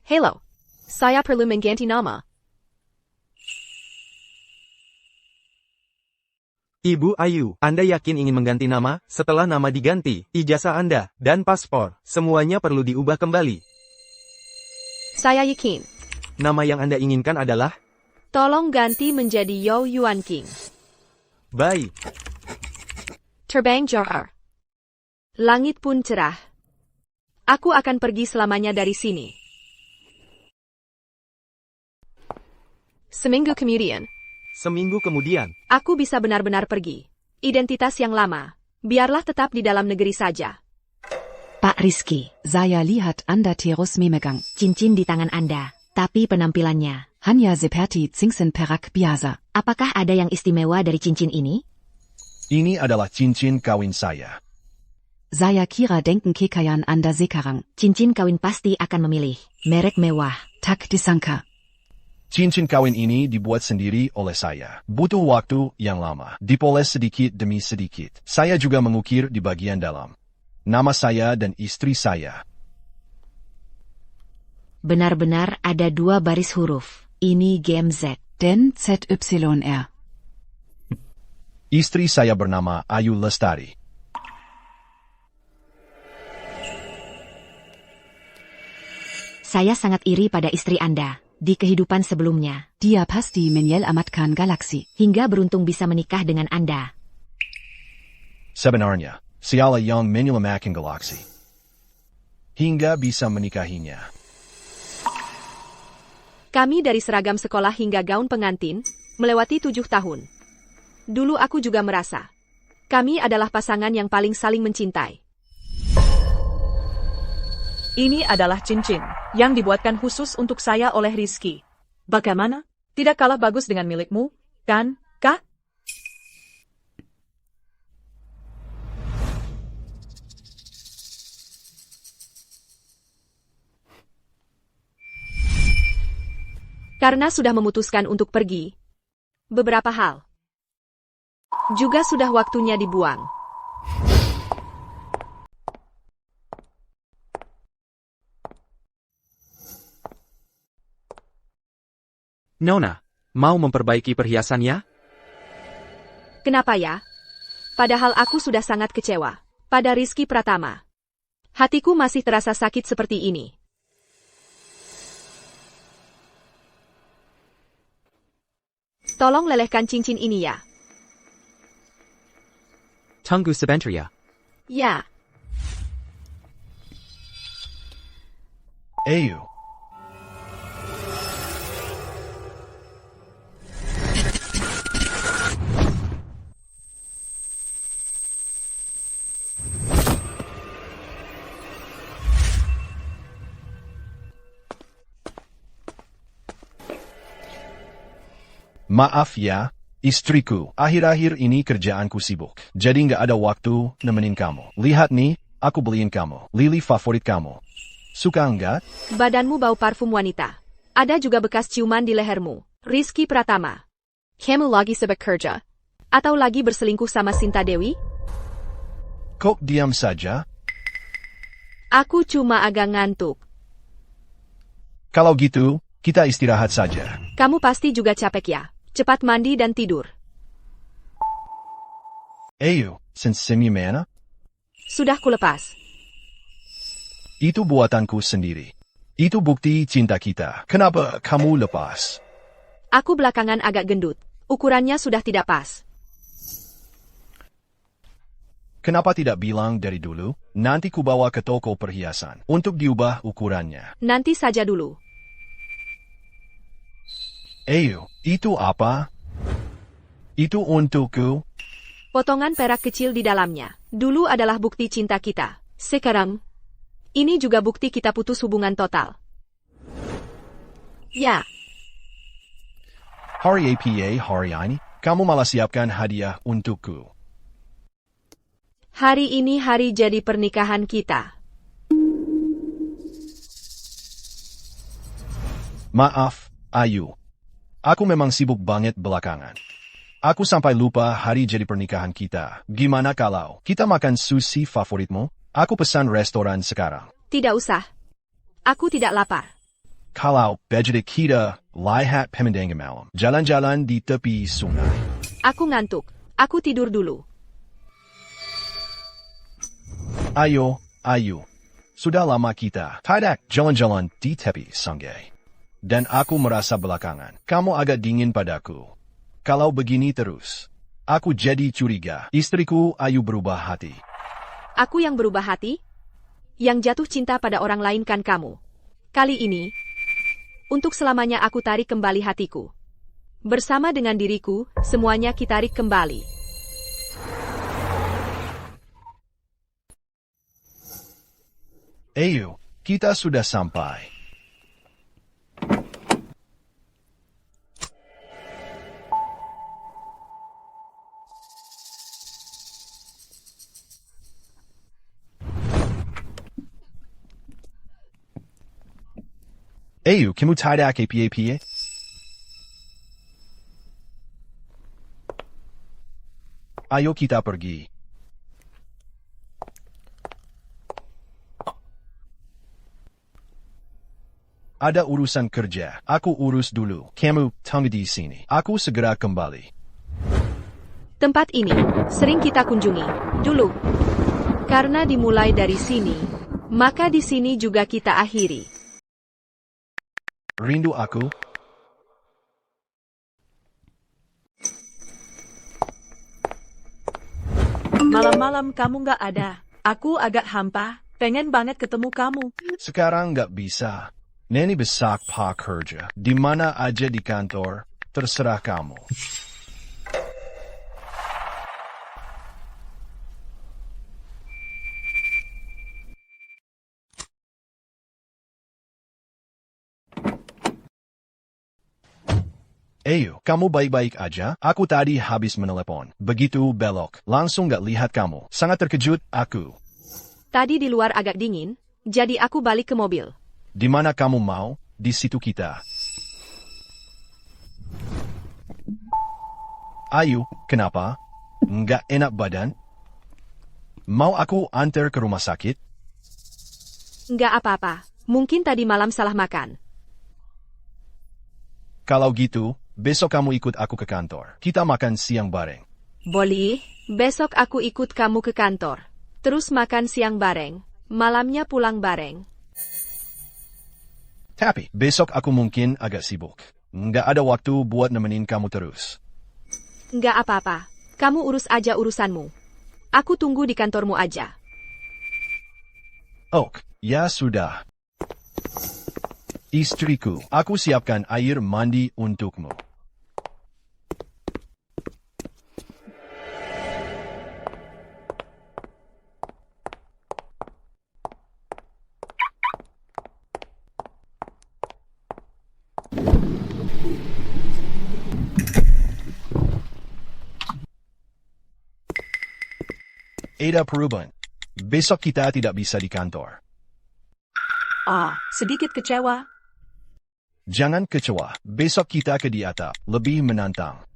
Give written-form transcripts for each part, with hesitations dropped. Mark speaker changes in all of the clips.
Speaker 1: Hello. Saya perlu mengganti nama.
Speaker 2: Ibu Ayu, Anda yakin ingin mengganti nama? Setelah nama diganti, ijazah Anda, dan paspor, semuanya perlu diubah kembali.
Speaker 1: Saya yakin.
Speaker 2: Nama yang Anda inginkan adalah?
Speaker 1: Tolong ganti menjadi Yo Yuan King.
Speaker 2: Baik.
Speaker 1: Terbang jauh. Langit pun cerah. Aku akan pergi selamanya dari sini. Seminggu kemudian, aku bisa benar-benar pergi. Identitas yang lama, biarlah tetap di dalam negeri saja.
Speaker 3: Pak Rizky, saya lihat Anda terus memegang cincin di tangan Anda, tapi penampilannya hanya seperti cincin perak biasa. Apakah ada yang istimewa dari cincin ini?
Speaker 4: Ini adalah cincin kawin saya.
Speaker 3: Saya kira denken kekayaan Anda sekarang. Cincin kawin pasti akan memilih merek mewah, tak disangka.
Speaker 4: Cincin kawin ini dibuat sendiri oleh saya. Butuh waktu yang lama. Dipoles sedikit demi sedikit. Saya juga mengukir di bagian dalam. Nama saya dan istri saya.
Speaker 3: Benar-benar ada 2 baris huruf. Ini GMZ dan ZYR.
Speaker 4: Istri saya bernama Ayu Lestari.
Speaker 3: Saya sangat iri pada istri Anda. Di kehidupan sebelumnya, dia pasti menyelamatkan galaksi, hingga beruntung bisa menikah dengan Anda.
Speaker 4: Sebenarnya, siapa yang menyelamatkan galaksi hingga bisa menikahinya?
Speaker 1: Kami dari seragam sekolah hingga gaun pengantin, melewati 7 tahun. Dulu aku juga merasa, kami adalah pasangan yang paling saling mencintai.
Speaker 5: Ini adalah cincin yang dibuatkan khusus untuk saya oleh Rizky. Bagaimana? Tidak kalah bagus dengan milikmu, kan, Kak?
Speaker 1: Karena sudah memutuskan untuk pergi, beberapa hal juga sudah waktunya dibuang.
Speaker 2: Nona, mau memperbaiki perhiasannya?
Speaker 1: Kenapa ya? Padahal aku sudah sangat kecewa pada Rizky Pratama. Hatiku masih terasa sakit seperti ini. Tolong lelehkan cincin ini ya.
Speaker 2: Tunggu sebentar ya.
Speaker 1: Ya.
Speaker 4: Ayu. Maaf ya, istriku. Akhir-akhir ini kerjaanku sibuk. Jadi nggak ada waktu nemenin kamu. Lihat nih, aku beliin kamu lili favorit kamu. Suka nggak?
Speaker 1: Badanmu bau parfum wanita. Ada juga bekas ciuman di lehermu. Rizky Pratama. Kamu lagi sibuk kerja? Atau lagi berselingkuh sama Sinta Dewi?
Speaker 4: Kok diam saja?
Speaker 1: Aku cuma agak ngantuk.
Speaker 4: Kalau gitu, kita istirahat saja.
Speaker 1: Kamu pasti juga capek ya. Cepat mandi dan tidur.
Speaker 4: Ayu, sensinya mana?
Speaker 1: Sudah kulepas.
Speaker 4: Itu buatanku sendiri. Itu bukti cinta kita. Kenapa kamu lepas?
Speaker 1: Aku belakangan agak gendut. Ukurannya sudah tidak pas.
Speaker 4: Kenapa tidak bilang dari dulu? Nanti ku bawa ke toko perhiasan untuk diubah ukurannya.
Speaker 1: Nanti saja dulu.
Speaker 4: Ayu, itu apa? Itu untukku?
Speaker 1: Potongan perak kecil di dalamnya. Dulu adalah bukti cinta kita. Sekarang, ini juga bukti kita putus hubungan total. Ya.
Speaker 4: Hari ini, kamu malah siapkan hadiah untukku.
Speaker 1: Hari ini hari jadi pernikahan kita.
Speaker 4: Maaf, Ayu. Aku memang sibuk banget belakangan. Aku sampai lupa hari jadi pernikahan kita. Gimana kalau kita makan sushi favoritmu? Aku pesan restoran sekarang.
Speaker 1: Tidak usah. Aku tidak lapar.
Speaker 4: Kalau begitu kita lihat pemandangan malam. Jalan-jalan di tepi sungai.
Speaker 1: Aku ngantuk. Aku tidur dulu.
Speaker 4: Ayo. Sudah lama kita tidak jalan-jalan di tepi sungai. Dan aku merasa belakangan, kamu agak dingin padaku. Kalau begini terus, aku jadi curiga. Istriku Ayu berubah hati.
Speaker 1: Aku yang berubah hati? Yang jatuh cinta pada orang lain kan kamu. Kali ini, untuk selamanya aku tarik kembali hatiku. Bersama dengan diriku, semuanya kita tarik kembali.
Speaker 4: Ayo, kita sudah sampai. Ayo, kamu tidak apa-apa? Ayo kita pergi. Ada urusan kerja. Aku urus dulu. Kamu tunggu di sini. Aku segera kembali.
Speaker 1: Tempat ini sering kita kunjungi dulu. Karena dimulai dari sini, maka di sini juga kita akhiri.
Speaker 4: Rindu aku?
Speaker 5: Malam-malam kamu nggak ada. Aku agak hampa. Pengen banget ketemu kamu.
Speaker 4: Sekarang nggak bisa. Neni besok pak kerja. Di mana aja di kantor. Terserah kamu. Ayo, kamu baik-baik aja? Aku tadi habis menelepon. Begitu belok, langsung gak lihat kamu. Sangat terkejut aku.
Speaker 1: Tadi di luar agak dingin, jadi aku balik ke mobil.
Speaker 4: Di mana kamu mau? Di situ kita. Ayo, kenapa? Nggak enak badan? Mau aku antar ke rumah sakit?
Speaker 1: Nggak apa-apa, mungkin tadi malam salah makan.
Speaker 4: Kalau gitu, besok kamu ikut aku ke kantor. Kita makan siang bareng.
Speaker 1: Boleh, besok aku ikut kamu ke kantor. Terus makan siang bareng, malamnya pulang bareng.
Speaker 4: Tapi, besok aku mungkin agak sibuk. Nggak ada waktu buat nemenin kamu terus.
Speaker 1: Nggak apa-apa, kamu urus aja urusanmu. Aku tunggu di kantormu aja.
Speaker 4: Oh, ya sudah. Istriku, aku siapkan air mandi untukmu. Ada perubahan. Besok kita tidak bisa di kantor.
Speaker 5: Sedikit kecewa.
Speaker 4: Jangan kecewa. Besok kita ke diata. Lebih menantang.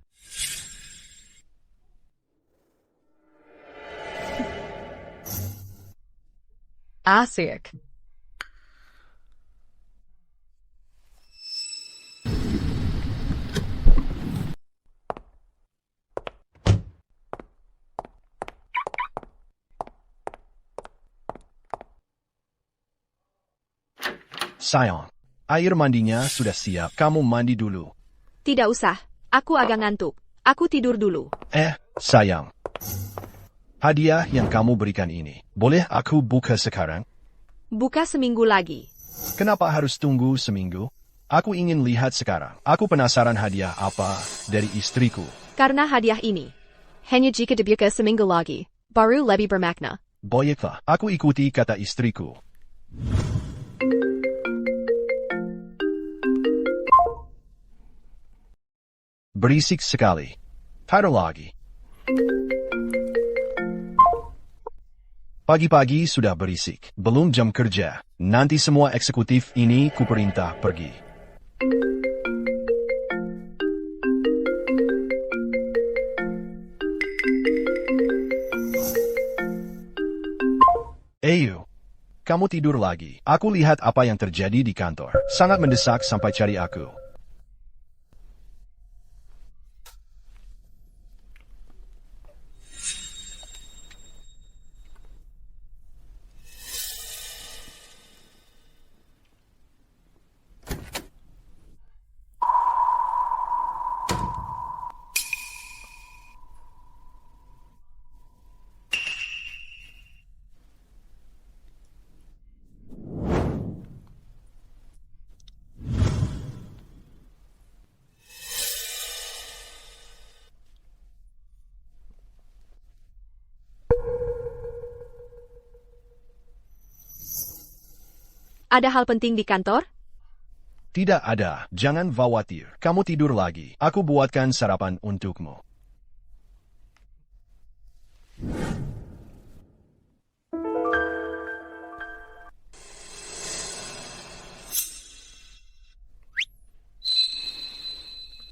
Speaker 5: Asik.
Speaker 4: Sayang, air mandinya sudah siap. Kamu mandi dulu.
Speaker 1: Tidak usah, aku agak ngantuk. Aku tidur dulu.
Speaker 4: Sayang. Hadiah yang kamu berikan ini, boleh aku buka sekarang?
Speaker 1: Buka seminggu lagi.
Speaker 4: Kenapa harus tunggu seminggu? Aku ingin lihat sekarang. Aku penasaran hadiah apa dari istriku.
Speaker 1: Karena hadiah ini hanya jika dibuka seminggu lagi, baru lebih bermakna.
Speaker 4: Baiklah, aku ikuti kata istriku. Berisik sekali. Tidur lagi. Pagi-pagi sudah berisik. Belum jam kerja. Nanti semua eksekutif ini kuperintah pergi. Ayo. kamu tidur lagi. Aku lihat apa yang terjadi di kantor. Sangat mendesak sampai cari aku.
Speaker 1: Ada hal penting di kantor?
Speaker 4: Tidak ada, jangan khawatir. Kamu tidur lagi. Aku buatkan sarapan untukmu.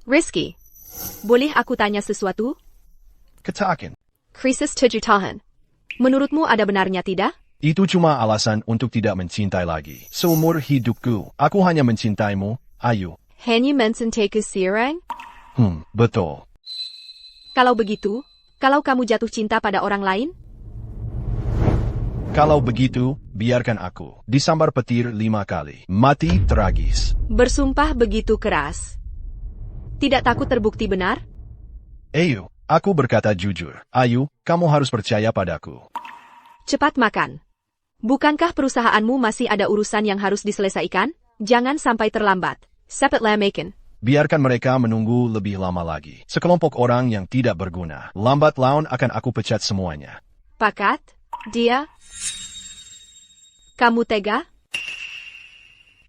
Speaker 1: Rizky, boleh aku tanya sesuatu?
Speaker 4: Katakan,
Speaker 1: Krisis 7 tahun. Menurutmu ada benarnya tidak?
Speaker 4: itu cuma alasan untuk tidak mencintai lagi. Seumur hidupku, aku hanya mencintaimu, Ayu.
Speaker 1: Hanya mencintai seorang?
Speaker 4: Betul.
Speaker 1: Kalau begitu, kalau kamu jatuh cinta pada orang lain?
Speaker 4: Kalau begitu, biarkan aku disambar petir 5 kali. Mati tragis.
Speaker 1: Bersumpah begitu keras. Tidak takut terbukti benar?
Speaker 4: Ayu, aku berkata jujur. Ayu, kamu harus percaya padaku.
Speaker 1: Cepat makan. Bukankah perusahaanmu masih ada urusan yang harus diselesaikan? Jangan sampai terlambat. Cepatlah makan.
Speaker 4: Biarkan mereka menunggu lebih lama lagi. Sekelompok orang yang tidak berguna. Lambat laun akan aku pecat semuanya.
Speaker 1: Pakat? Dia? Kamu tega?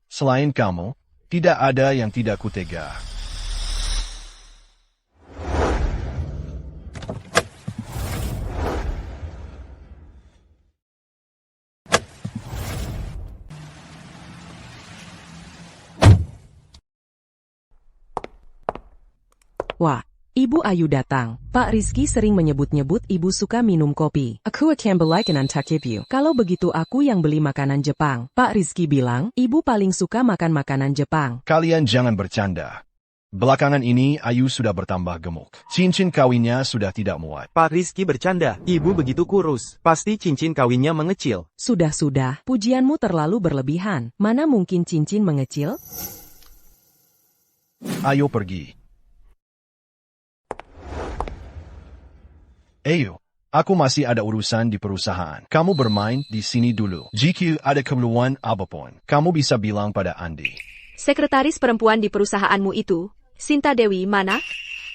Speaker 4: Selain kamu, tidak ada yang tidak kutega.
Speaker 6: Wah, Ibu Ayu datang. Pak Rizky sering menyebut-nyebut ibu suka minum kopi. Aku akan belikan untuk ibu. Kalau begitu aku yang beli makanan Jepang. Pak Rizky bilang, ibu paling suka makan makanan Jepang.
Speaker 4: Kalian jangan bercanda. Belakangan ini Ayu sudah bertambah gemuk. Cincin kawinnya sudah tidak muat.
Speaker 2: Pak Rizky bercanda, ibu begitu kurus. Pasti cincin kawinnya mengecil.
Speaker 6: Sudah, pujianmu terlalu berlebihan. Mana mungkin cincin mengecil?
Speaker 4: Ayo pergi. Ayo, aku masih ada urusan di perusahaan. Kamu bermain di sini dulu. Jika ada keperluan apapun, kamu bisa bilang pada Andi.
Speaker 1: Sekretaris perempuan di perusahaanmu itu, Sinta Dewi, mana?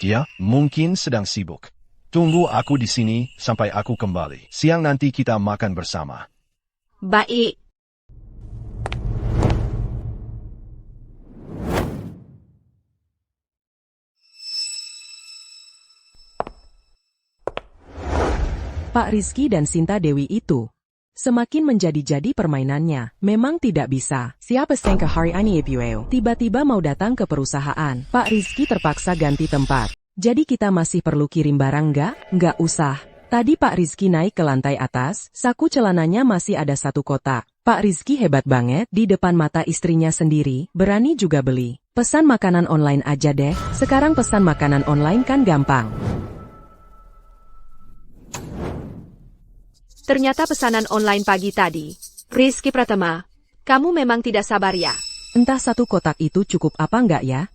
Speaker 4: Dia mungkin sedang sibuk. Tunggu aku di sini sampai aku kembali. Siang nanti kita makan bersama.
Speaker 1: Baik.
Speaker 6: Pak Rizky dan Sinta Dewi itu semakin menjadi-jadi permainannya. Memang tidak bisa. Siapa sangka hari ini ibu tiba-tiba mau datang ke perusahaan. Pak Rizky terpaksa ganti tempat. Jadi kita masih perlu kirim barang nggak? Nggak usah. Tadi Pak Rizky naik ke lantai atas, saku celananya masih ada 1 kotak. Pak Rizky hebat banget, di depan mata istrinya sendiri, berani juga beli. Pesan makanan online aja deh. Sekarang pesan makanan online kan gampang.
Speaker 1: Ternyata pesanan online pagi tadi. Rizky Pratama, kamu memang tidak sabar ya?
Speaker 6: Entah 1 kotak itu cukup apa enggak ya?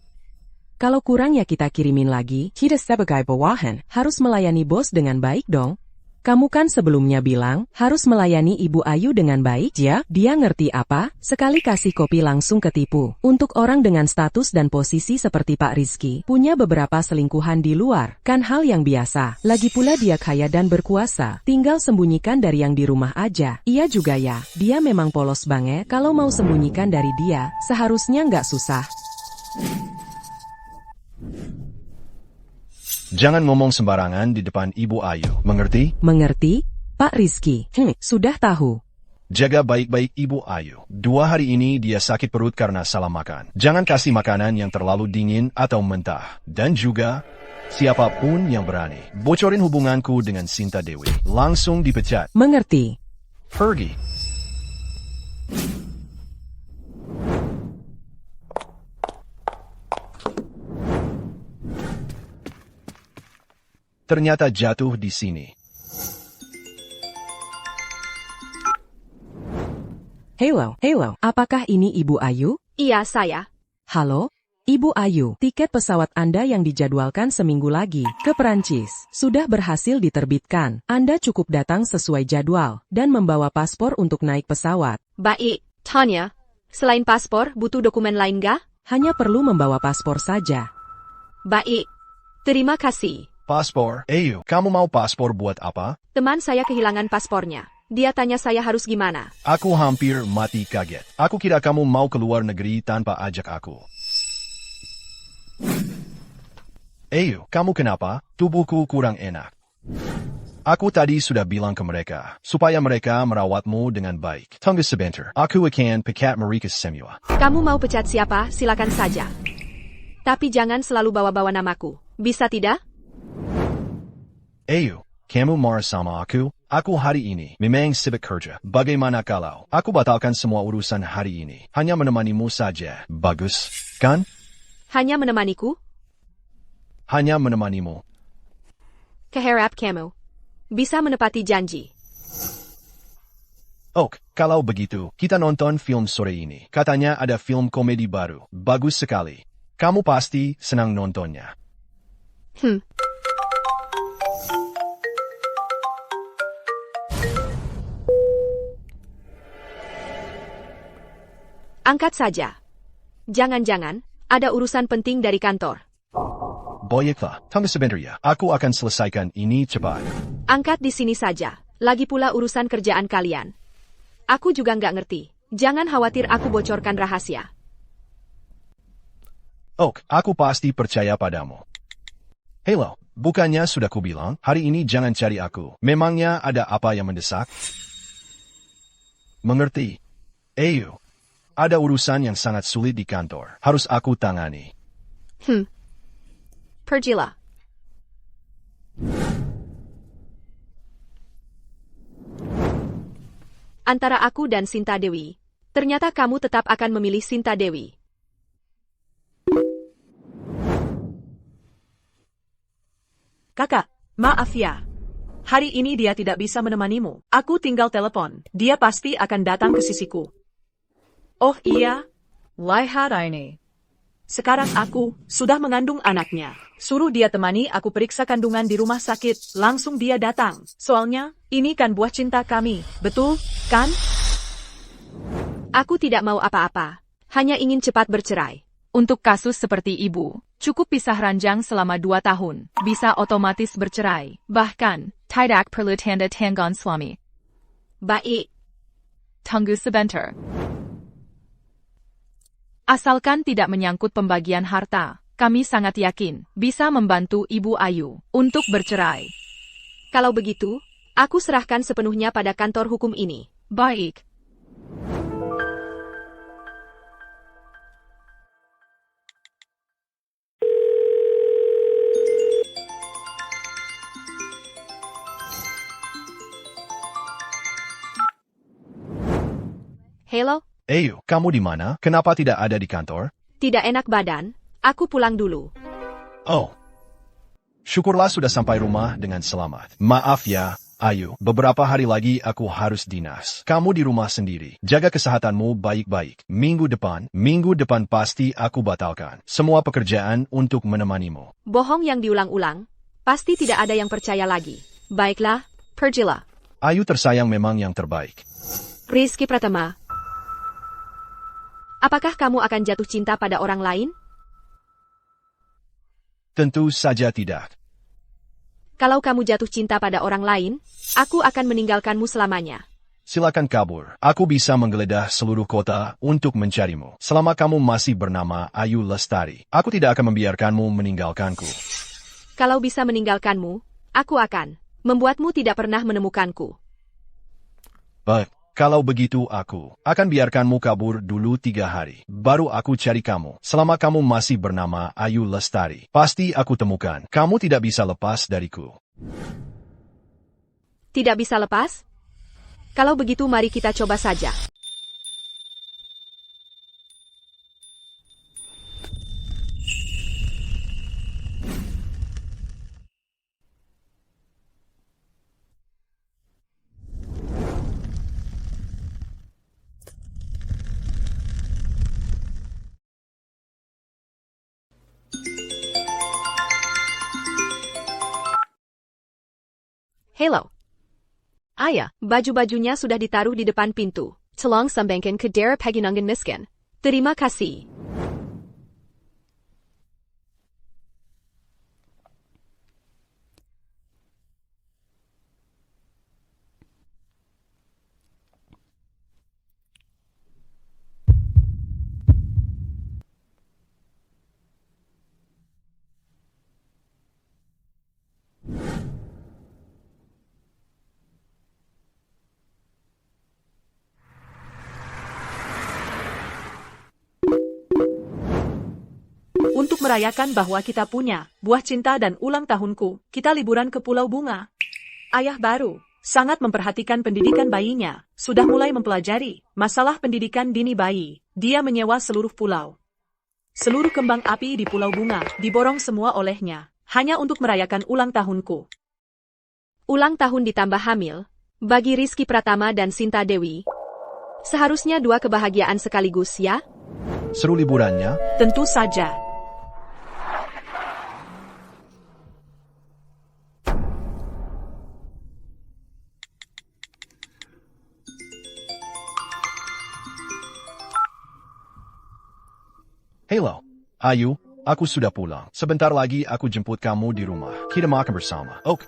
Speaker 6: Kalau kurang ya kita kirimin lagi. Kita sebagai bawahan harus melayani bos dengan baik dong. Kamu kan sebelumnya bilang harus melayani Ibu Ayu dengan baik ya? Dia ngerti apa? Sekali kasih kopi langsung ketipu. Untuk orang dengan status dan posisi seperti Pak Rizky, punya beberapa selingkuhan di luar. Kan hal yang biasa. Lagi pula dia kaya dan berkuasa. Tinggal sembunyikan dari yang di rumah aja. Iya juga ya. Dia memang polos banget. Kalau mau sembunyikan dari dia, seharusnya nggak susah.
Speaker 4: Jangan ngomong sembarangan di depan Ibu Ayu. Mengerti?
Speaker 6: Mengerti? Pak Rizky, sudah tahu.
Speaker 4: Jaga baik-baik Ibu Ayu. 2 hari ini dia sakit perut karena salah makan. Jangan kasih makanan yang terlalu dingin atau mentah. Dan juga, siapapun yang berani bocorin hubunganku dengan Sinta Dewi, langsung dipecat.
Speaker 6: Mengerti?
Speaker 4: Pergi. Ternyata jatuh di sini.
Speaker 6: Halo, apakah ini Ibu Ayu?
Speaker 1: Iya, saya.
Speaker 6: Halo? Ibu Ayu, tiket pesawat Anda yang dijadwalkan seminggu lagi ke Perancis sudah berhasil diterbitkan. Anda cukup datang sesuai jadwal dan membawa paspor untuk naik pesawat.
Speaker 1: Baik, Tanya. Selain paspor, butuh dokumen lain gak?
Speaker 6: Hanya perlu membawa paspor saja.
Speaker 1: Baik. Terima kasih.
Speaker 4: Paspor? Ayu, kamu mau paspor buat apa?
Speaker 1: Teman saya kehilangan paspornya. Dia tanya saya harus gimana.
Speaker 4: Aku hampir mati kaget. Aku kira kamu mau keluar negeri tanpa ajak aku. Ayu, kamu kenapa? Tubuhku kurang enak. Aku tadi sudah bilang ke mereka, supaya mereka merawatmu dengan baik. Tunggu sebentar, aku akan pecat mereka semua.
Speaker 1: Kamu mau pecat siapa, silakan saja. Tapi jangan selalu bawa-bawa namaku. Bisa tidak?
Speaker 4: Ayu, kamu marah sama aku? Aku hari ini memang sibuk kerja. Bagaimana kalau aku batalkan semua urusan hari ini? Hanya menemanimu saja. Bagus, kan?
Speaker 1: Hanya menemaniku?
Speaker 4: Hanya menemanimu.
Speaker 1: Keharap kamu bisa menepati janji.
Speaker 4: Kalau begitu, kita nonton film sore ini. Katanya ada film komedi baru. Bagus sekali. Kamu pasti senang nontonnya.
Speaker 1: Angkat saja. Jangan-jangan ada urusan penting dari kantor.
Speaker 4: Baiklah, tunggu sebentar ya. Aku akan selesaikan ini cepat.
Speaker 1: Angkat di sini saja. Lagi pula urusan kerjaan kalian. Aku juga nggak ngerti. Jangan khawatir aku bocorkan rahasia.
Speaker 4: Aku pasti percaya padamu. Halo, bukannya sudah kubilang, hari ini jangan cari aku. Memangnya ada apa yang mendesak? Mengerti? Ayu, ada urusan yang sangat sulit di kantor. Harus aku tangani.
Speaker 1: Pergilah. Antara aku dan Sinta Dewi. Ternyata kamu tetap akan memilih Sinta Dewi.
Speaker 5: Kakak, maaf ya. Hari ini dia tidak bisa menemanimu. Aku tinggal telepon. Dia pasti akan datang ke sisiku. Oh iya, lihat ini. Sekarang aku sudah mengandung anaknya. Suruh dia temani aku periksa kandungan di rumah sakit. Langsung dia datang. Soalnya, ini kan buah cinta kami. Betul, kan?
Speaker 1: Aku tidak mau apa-apa. Hanya ingin cepat bercerai.
Speaker 7: Untuk kasus seperti ibu, cukup pisah ranjang selama 2 tahun. Bisa otomatis bercerai. Bahkan, tidak perlu tanda tangan suami.
Speaker 1: Baik.
Speaker 7: Tunggu sebentar. Asalkan tidak menyangkut pembagian harta, kami sangat yakin bisa membantu Ibu Ayu untuk bercerai.
Speaker 1: Kalau begitu, aku serahkan sepenuhnya pada kantor hukum ini.
Speaker 7: Baik.
Speaker 1: Halo?
Speaker 4: Ayu, kamu di mana? Kenapa tidak ada di kantor?
Speaker 1: Tidak enak badan. Aku pulang dulu.
Speaker 4: Syukurlah sudah sampai rumah dengan selamat. Maaf ya, Ayu. Beberapa hari lagi aku harus dinas. Kamu di rumah sendiri. Jaga kesehatanmu baik-baik. Minggu depan pasti aku batalkan semua pekerjaan untuk menemanimu.
Speaker 1: Bohong yang diulang-ulang. Pasti tidak ada yang percaya lagi. Baiklah, pergilah.
Speaker 4: Ayu tersayang memang yang terbaik.
Speaker 1: Rizky Pratama. Apakah kamu akan jatuh cinta pada orang lain?
Speaker 4: Tentu saja tidak.
Speaker 1: Kalau kamu jatuh cinta pada orang lain, aku akan meninggalkanmu selamanya.
Speaker 4: Silakan kabur. Aku bisa menggeledah seluruh kota untuk mencarimu. Selama kamu masih bernama Ayu Lestari, aku tidak akan membiarkanmu meninggalkanku.
Speaker 1: Kalau bisa meninggalkanmu, aku akan membuatmu tidak pernah menemukanku.
Speaker 4: Baik. Kalau begitu aku akan biarkanmu kabur dulu 3 hari. Baru aku cari kamu. Selama kamu masih bernama Ayu Lestari, pasti aku temukan. Kamu tidak bisa lepas dariku.
Speaker 1: Tidak bisa lepas? Kalau begitu mari kita coba saja. Hello. Ayah, baju-bajunya sudah ditaruh di depan pintu. Tolong sambangkan ke daerah Pagunungan Miskin. Terima kasih.
Speaker 5: Untuk merayakan bahwa kita punya buah cinta dan ulang tahunku, kita liburan ke Pulau Bunga. Ayah baru sangat memperhatikan pendidikan bayinya, sudah mulai mempelajari masalah pendidikan dini bayi. Dia menyewa seluruh pulau. Seluruh kembang api di Pulau Bunga diborong semua olehnya, hanya untuk merayakan ulang tahunku.
Speaker 1: Ulang tahun ditambah hamil, bagi Rizky Pratama dan Sinta Dewi. Seharusnya dua kebahagiaan sekaligus ya?
Speaker 4: Seru liburannya?
Speaker 5: Tentu saja.
Speaker 4: Hello, Ayu, aku sudah pulang. Sebentar lagi aku jemput kamu di rumah. Kita makan bersama. Oke.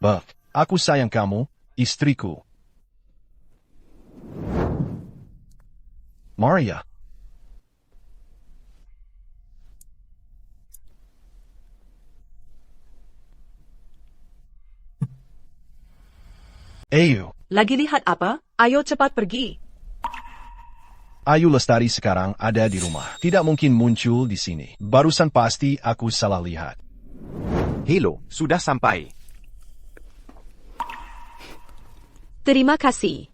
Speaker 4: Buff, aku sayang kamu, istriku. Maria. Ayu.
Speaker 5: Lagi lihat apa? Ayo cepat pergi.
Speaker 4: Ayu Lestari sekarang ada di rumah. Tidak mungkin muncul di sini. Barusan pasti aku salah lihat.
Speaker 2: Hello, sudah sampai.
Speaker 1: Terima kasih.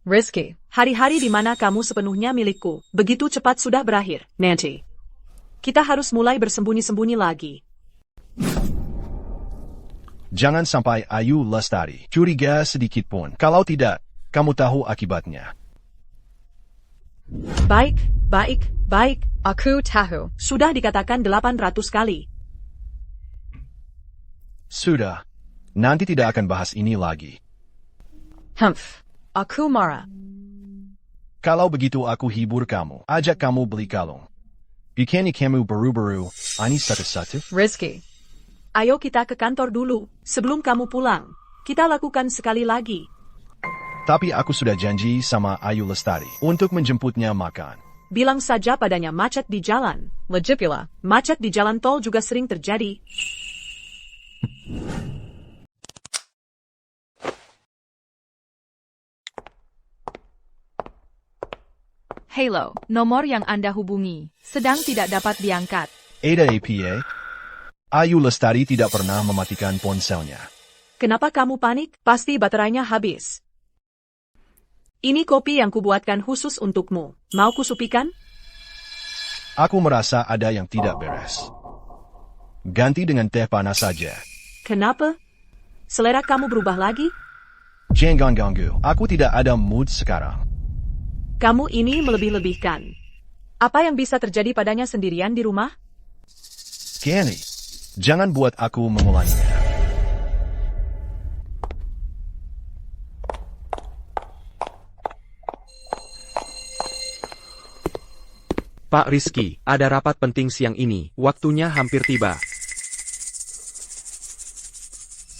Speaker 5: Rizky, hari-hari di mana kamu sepenuhnya milikku, begitu cepat sudah berakhir. Nanti kita harus mulai bersembunyi-sembunyi lagi.
Speaker 4: Jangan sampai Ayu Lestari curiga sedikit pun. Kalau tidak, kamu tahu akibatnya.
Speaker 5: Baik, baik, baik. Aku tahu. Sudah dikatakan 800 kali.
Speaker 4: Sudah. Nanti tidak akan bahas ini lagi.
Speaker 5: Humph. Aku marah.
Speaker 4: Kalau begitu aku hibur kamu. Ajak kamu beli kalung. Bikini kamu baru-baru. Ini satu-satu.
Speaker 5: Rizky. Ayo kita ke kantor dulu. Sebelum kamu pulang. Kita lakukan sekali lagi.
Speaker 4: Tapi aku sudah janji sama Ayu Lestari untuk menjemputnya makan.
Speaker 5: Bilang saja padanya macet di jalan. Lagipula, macet di jalan tol juga sering terjadi.
Speaker 7: Hello, nomor yang Anda hubungi sedang tidak dapat diangkat.
Speaker 4: Ada APA. Ayu Lestari tidak pernah mematikan ponselnya.
Speaker 5: Kenapa kamu panik? Pasti baterainya habis. Ini kopi yang kubuatkan khusus untukmu. Mau kusupikan?
Speaker 4: Aku merasa ada yang tidak beres. Ganti dengan teh panas saja.
Speaker 5: Kenapa? Selera kamu berubah lagi?
Speaker 4: Jangan ganggu. Aku tidak ada mood sekarang.
Speaker 5: Kamu ini melebih-lebihkan. Apa yang bisa terjadi padanya sendirian di rumah?
Speaker 4: Kenny, jangan buat aku mengulanginya.
Speaker 2: Pak Rizky, ada rapat penting siang ini. Waktunya hampir tiba.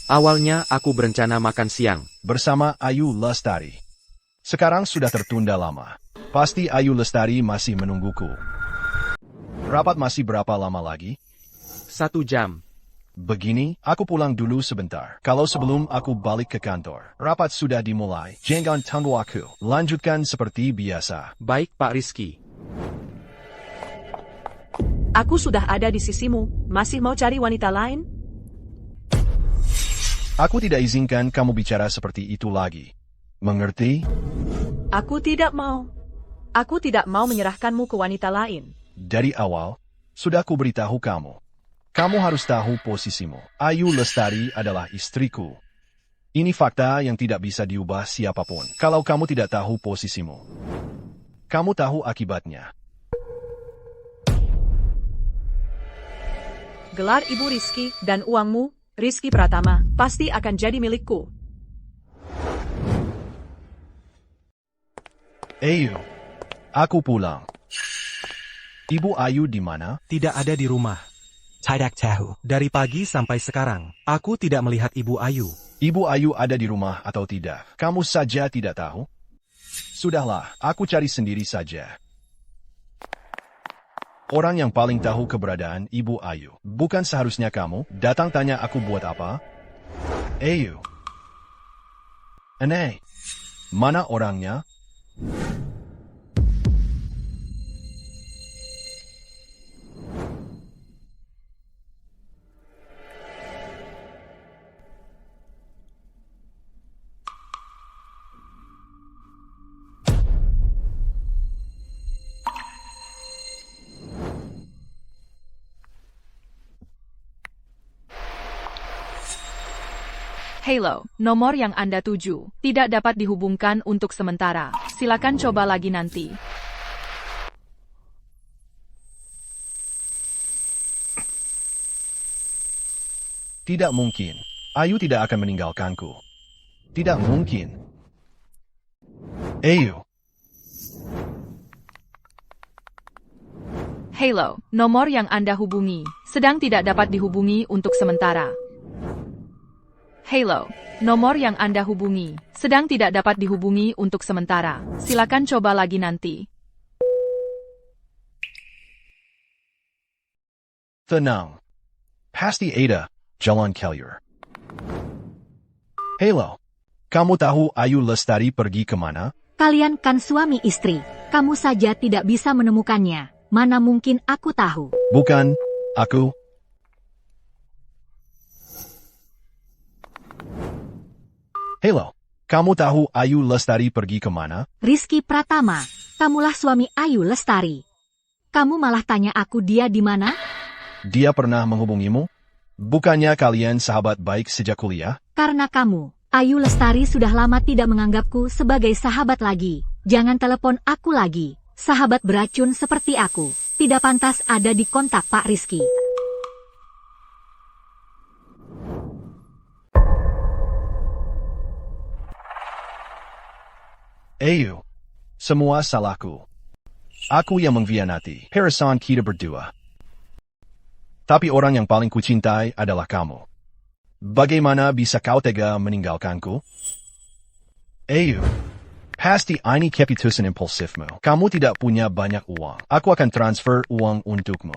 Speaker 2: Awalnya aku berencana makan siang
Speaker 4: Bersama Ayu Lestari. Sekarang sudah tertunda lama. Pasti Ayu Lestari masih menungguku. Rapat masih berapa lama lagi?
Speaker 2: 1 jam.
Speaker 4: Begini, aku pulang dulu sebentar. Kalau sebelum aku balik ke kantor, rapat sudah dimulai. Jangan tunggu aku. Lanjutkan seperti biasa.
Speaker 2: Baik Pak Rizky.
Speaker 5: Aku sudah ada di sisimu. Masih mau cari wanita lain?
Speaker 4: Aku tidak izinkan kamu bicara seperti itu lagi. Mengerti?
Speaker 5: Aku tidak mau. Aku tidak mau menyerahkanmu ke wanita lain.
Speaker 4: Dari awal, sudah ku beritahu kamu. Kamu harus tahu posisimu. Ayu Lestari adalah istriku. Ini fakta yang tidak bisa diubah siapapun. Kalau kamu tidak tahu posisimu, kamu tahu akibatnya.
Speaker 5: Gelar Ibu Rizky dan uangmu, Rizky Pratama, pasti akan jadi milikku.
Speaker 4: Ayu, aku pulang. Ibu Ayu di mana?
Speaker 2: Tidak ada di rumah. Tidak tahu. Dari pagi sampai sekarang, aku tidak melihat Ibu Ayu.
Speaker 4: Ibu Ayu ada di rumah atau tidak? Kamu saja tidak tahu? Sudahlah, aku cari sendiri saja. Orang yang paling tahu keberadaan Ibu Ayu. Bukan seharusnya kamu datang tanya aku buat apa? Ayu. Aneh. Mana orangnya?
Speaker 7: Halo, nomor yang Anda tuju tidak dapat dihubungkan untuk sementara. Silakan coba lagi nanti.
Speaker 4: Tidak mungkin. Ayu tidak akan meninggalkanku. Tidak mungkin. Ayu.
Speaker 7: Halo, nomor yang Anda hubungi sedang tidak dapat dihubungi untuk sementara. Halo, nomor yang Anda hubungi sedang tidak dapat dihubungi untuk sementara. Silakan coba lagi nanti.
Speaker 4: Tenang. Pasti Ada, Jalan Kellier. Halo. Kamu tahu Ayu Lestari pergi kemana?
Speaker 3: Kalian kan suami istri. Kamu saja tidak bisa menemukannya. Mana mungkin aku tahu.
Speaker 4: Bukan, aku. Halo. Kamu tahu Ayu Lestari pergi kemana?
Speaker 3: Rizky Pratama, kamulah suami Ayu Lestari. Kamu malah tanya aku dia di mana?
Speaker 4: Dia pernah menghubungimu? Bukannya kalian sahabat baik sejak kuliah?
Speaker 3: Karena kamu, Ayu Lestari sudah lama tidak menganggapku sebagai sahabat lagi. Jangan telepon aku lagi. Sahabat beracun seperti aku tidak pantas ada di kontak Pak Rizky.
Speaker 4: Ayu, semua salahku. Aku yang mengkhianati perasaan kita berdua. Tapi orang yang paling kucintai adalah kamu. Bagaimana bisa kau tega meninggalkanku? Ayu, pasti ini keputusan impulsifmu. Kamu tidak punya banyak uang. Aku akan transfer uang untukmu.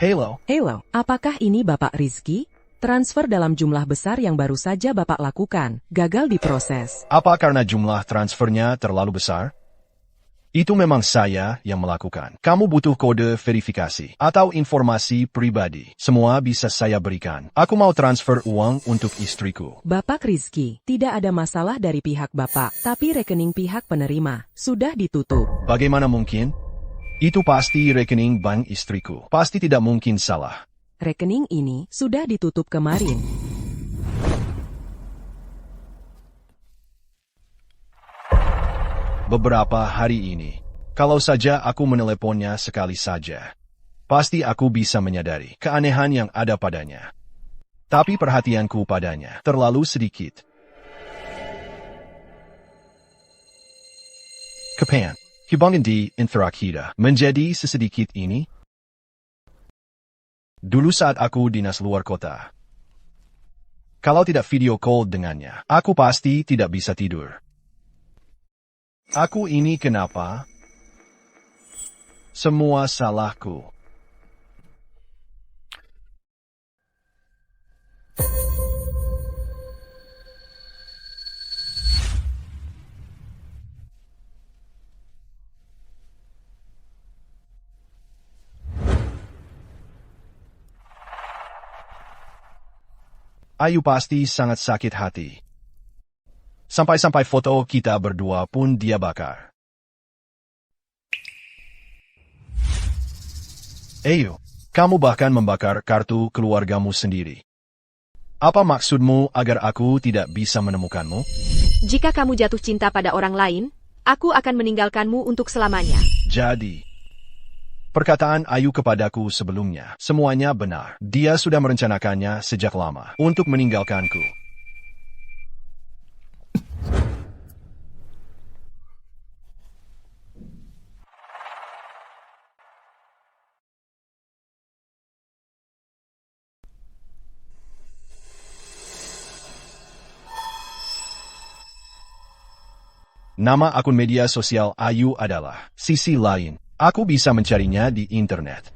Speaker 4: Halo.
Speaker 6: Halo, apakah ini Bapak Rizky? Transfer dalam jumlah besar yang baru saja Bapak lakukan, gagal diproses.
Speaker 4: Apa karena jumlah transfernya terlalu besar? Itu memang saya yang melakukan. Kamu butuh kode verifikasi atau informasi pribadi. Semua bisa saya berikan. Aku mau transfer uang untuk istriku.
Speaker 6: Bapak Rizky, tidak ada masalah dari pihak Bapak, tapi rekening pihak penerima sudah ditutup.
Speaker 4: Bagaimana mungkin? Itu pasti rekening bank istriku. Pasti tidak mungkin salah.
Speaker 6: Rekening ini sudah ditutup kemarin.
Speaker 4: Beberapa hari ini, kalau saja aku meneleponnya sekali saja, pasti aku bisa menyadari keanehan yang ada padanya. Tapi perhatianku padanya terlalu sedikit. Kapan hubungan di antara kita menjadi sesedikit ini? Dulu saat aku dinas luar kota. Kalau tidak video call dengannya, aku pasti tidak bisa tidur. Aku ini kenapa? Semua salahku. Ayu pasti sangat sakit hati. Sampai-sampai foto kita berdua pun dia bakar. Ayu, Kamu bahkan membakar kartu keluargamu sendiri. Apa maksudmu agar aku tidak bisa menemukanmu?
Speaker 1: Jika kamu jatuh cinta pada orang lain, aku akan meninggalkanmu untuk selamanya.
Speaker 4: Jadi, perkataan Ayu kepadaku sebelumnya, semuanya benar. Dia sudah merencanakannya sejak lama untuk meninggalkanku. Nama akun media sosial Ayu adalah Sisi Lain. Aku bisa mencarinya di internet.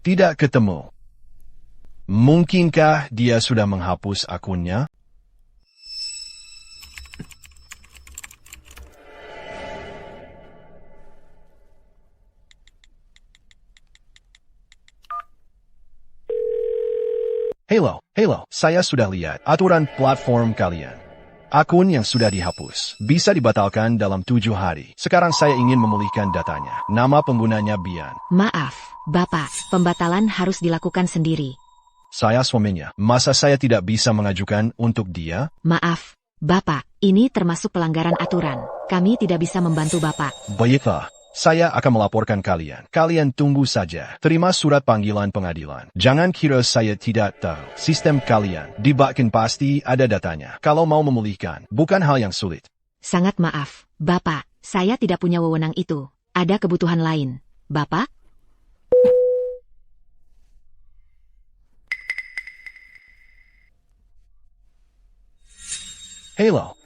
Speaker 4: Tidak ketemu. Mungkinkah dia sudah menghapus akunnya? Halo, saya sudah lihat aturan platform kalian. Akun yang sudah dihapus bisa dibatalkan dalam 7 hari. Sekarang saya ingin memulihkan datanya. Nama penggunanya Bian.
Speaker 3: Maaf, Bapak, pembatalan harus dilakukan sendiri.
Speaker 4: Saya suaminya. Masa saya tidak bisa mengajukan untuk dia?
Speaker 3: Maaf, Bapak, ini termasuk pelanggaran aturan. Kami tidak bisa membantu Bapak.
Speaker 4: Baiklah. Saya akan melaporkan kalian. Kalian tunggu saja. Terima surat panggilan pengadilan. Jangan kira saya tidak tahu. Sistem kalian di backend pasti ada datanya. Kalau mau memulihkan, bukan hal yang sulit.
Speaker 3: Sangat maaf, Bapak, saya tidak punya wewenang itu. Ada kebutuhan lain. Bapak?
Speaker 4: Halo.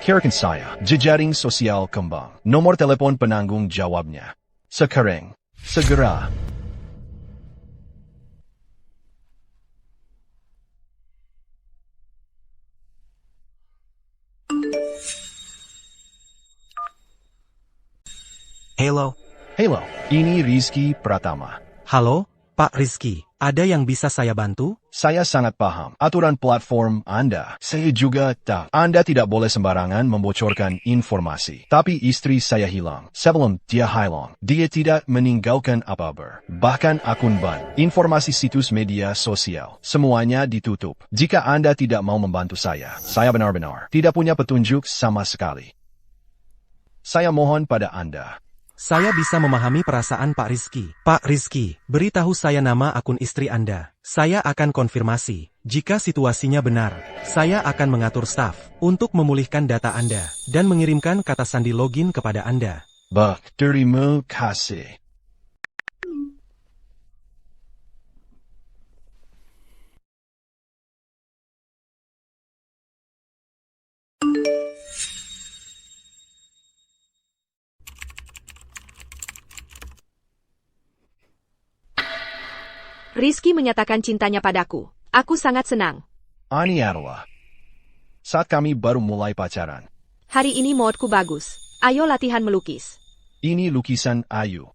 Speaker 4: Kirakan saya, jejaring sosial kembang. Nomor telepon penanggung jawabnya. Sekarang. Segera.
Speaker 2: Halo.
Speaker 4: Halo, ini Rizky Pratama.
Speaker 2: Halo, Pak Rizky. Ada yang bisa saya bantu?
Speaker 4: Saya sangat paham aturan platform Anda. Saya juga tahu Anda tidak boleh sembarangan membocorkan informasi. Tapi istri saya hilang. Sebelum dia hilang, dia tidak meninggalkan apa-apa. Bahkan akun ban, informasi situs media sosial, semuanya ditutup. Jika Anda tidak mau membantu saya benar-benar tidak punya petunjuk sama sekali. Saya mohon pada Anda.
Speaker 2: Saya bisa memahami perasaan Pak Rizky. Pak Rizky, beritahu saya nama akun istri Anda. Saya akan konfirmasi. Jika situasinya benar, saya akan mengatur staf untuk memulihkan data Anda dan mengirimkan kata sandi login kepada Anda.
Speaker 4: Terima kasih.
Speaker 1: Rizky menyatakan cintanya padaku. Aku sangat senang.
Speaker 4: Ini adalah saat kami baru mulai pacaran.
Speaker 1: Hari ini moodku bagus. Ayo latihan melukis.
Speaker 4: Ini lukisan Ayu.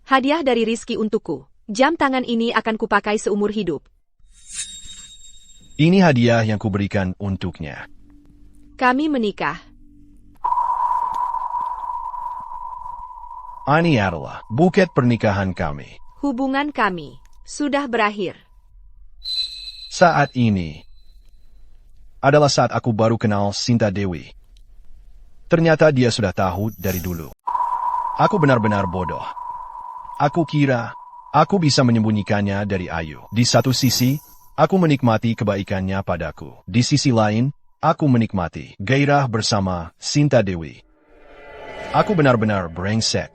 Speaker 1: Hadiah dari Rizky untukku. Jam tangan ini akan kupakai seumur hidup.
Speaker 4: Ini hadiah yang kuberikan untuknya.
Speaker 1: Kami menikah.
Speaker 4: Ini adalah buket pernikahan kami.
Speaker 1: Hubungan kami sudah berakhir.
Speaker 4: Saat ini adalah saat aku baru kenal Sinta Dewi. Ternyata dia sudah tahu dari dulu. Aku benar-benar bodoh. Aku kira aku bisa menyembunyikannya dari Ayu. Di satu sisi, aku menikmati kebaikannya padaku. Di sisi lain, aku menikmati gairah bersama Sinta Dewi. Aku benar-benar brengsek.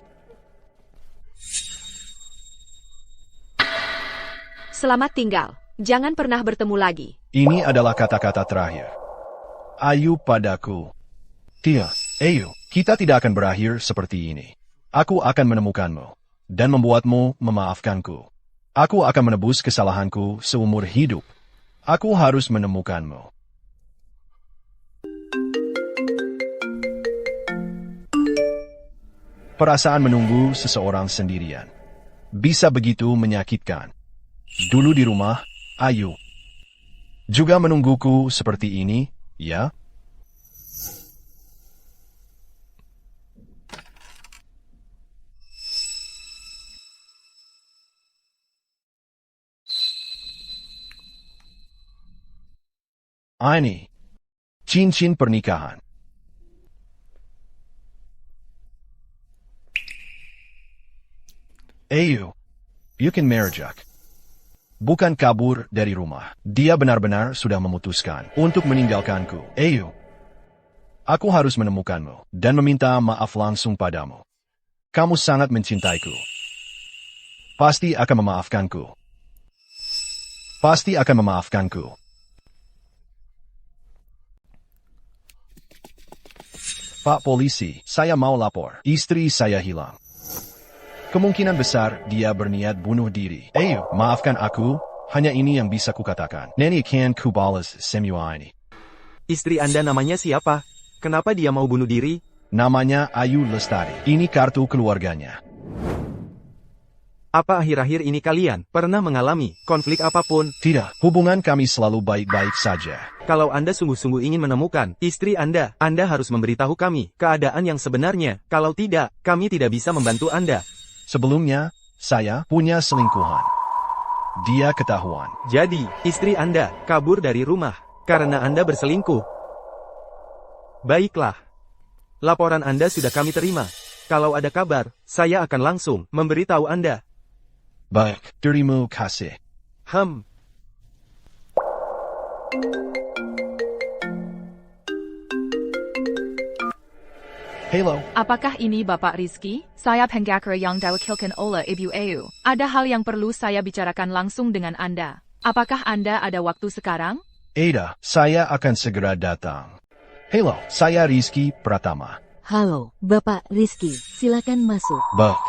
Speaker 1: Selamat tinggal. Jangan pernah bertemu lagi.
Speaker 4: Ini adalah kata-kata terakhir Ayu padaku. Ayu, kita tidak akan berakhir seperti ini. Aku akan menemukanmu dan membuatmu memaafkanku. Aku akan menebus kesalahanku seumur hidup. Aku harus menemukanmu. Perasaan menunggu seseorang sendirian bisa begitu menyakitkan. Dulu di rumah, Ayu juga menungguku seperti ini, ya? Ini. Cincin pernikahan. Ayu. You can marry Jack. Bukan kabur dari rumah. Dia benar-benar sudah memutuskan untuk meninggalkanku. Ayu. Aku harus menemukanmu dan meminta maaf langsung padamu. Kamu sangat mencintaiku. Pasti akan memaafkanku. Pasti akan memaafkanku. Pak polisi, saya mau lapor. Istri saya hilang. Kemungkinan besar dia berniat bunuh diri. Ayo, maafkan aku. Hanya ini yang bisa kukatakan. Neni akan kubalas semua ini.
Speaker 2: Istri Anda namanya siapa? Kenapa dia mau bunuh diri?
Speaker 4: Namanya Ayu Lestari. Ini kartu keluarganya.
Speaker 2: Apa akhir-akhir ini kalian pernah mengalami konflik apapun?
Speaker 4: Tidak, hubungan kami selalu baik-baik saja.
Speaker 2: Kalau Anda sungguh-sungguh ingin menemukan istri Anda harus memberitahu kami keadaan yang sebenarnya. Kalau tidak, kami tidak bisa membantu Anda.
Speaker 4: Sebelumnya, saya punya selingkuhan. Dia ketahuan.
Speaker 2: Jadi, istri Anda kabur dari rumah karena Anda berselingkuh. Baiklah. Laporan Anda sudah kami terima. Kalau ada kabar, saya akan langsung memberitahu Anda.
Speaker 4: Baik, terima kasih. Hello.
Speaker 7: Apakah ini Bapak Rizky? Saya penggakar yang diwakilkan oleh Ibu Ayu. Ada hal yang perlu saya bicarakan langsung dengan Anda. Apakah Anda ada waktu sekarang?
Speaker 4: Ada, saya akan segera datang. Hello, saya Rizky Pratama.
Speaker 8: Halo, Bapak Rizky, silakan masuk.
Speaker 4: Baik.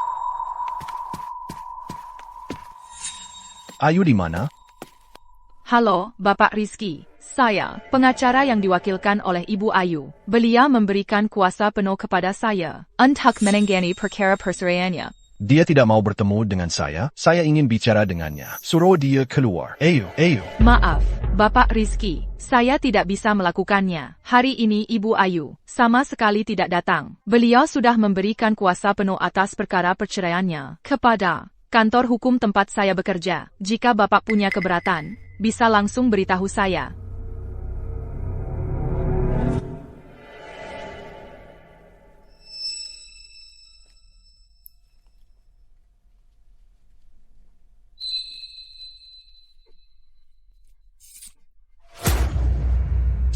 Speaker 4: Ayu di mana?
Speaker 7: Halo, Bapak Rizky. Saya, pengacara yang diwakilkan oleh Ibu Ayu. Beliau memberikan kuasa penuh kepada saya untuk menangani perkara perceraiannya.
Speaker 4: Dia tidak mau bertemu dengan saya ingin bicara dengannya. Suruh dia keluar. Ayo.
Speaker 7: Maaf, Bapak Rizky, saya tidak bisa melakukannya. Hari ini Ibu Ayu sama sekali tidak datang. Beliau sudah memberikan kuasa penuh atas perkara perceraiannya kepada kantor hukum tempat saya bekerja. Jika Bapak punya keberatan, bisa langsung beritahu saya.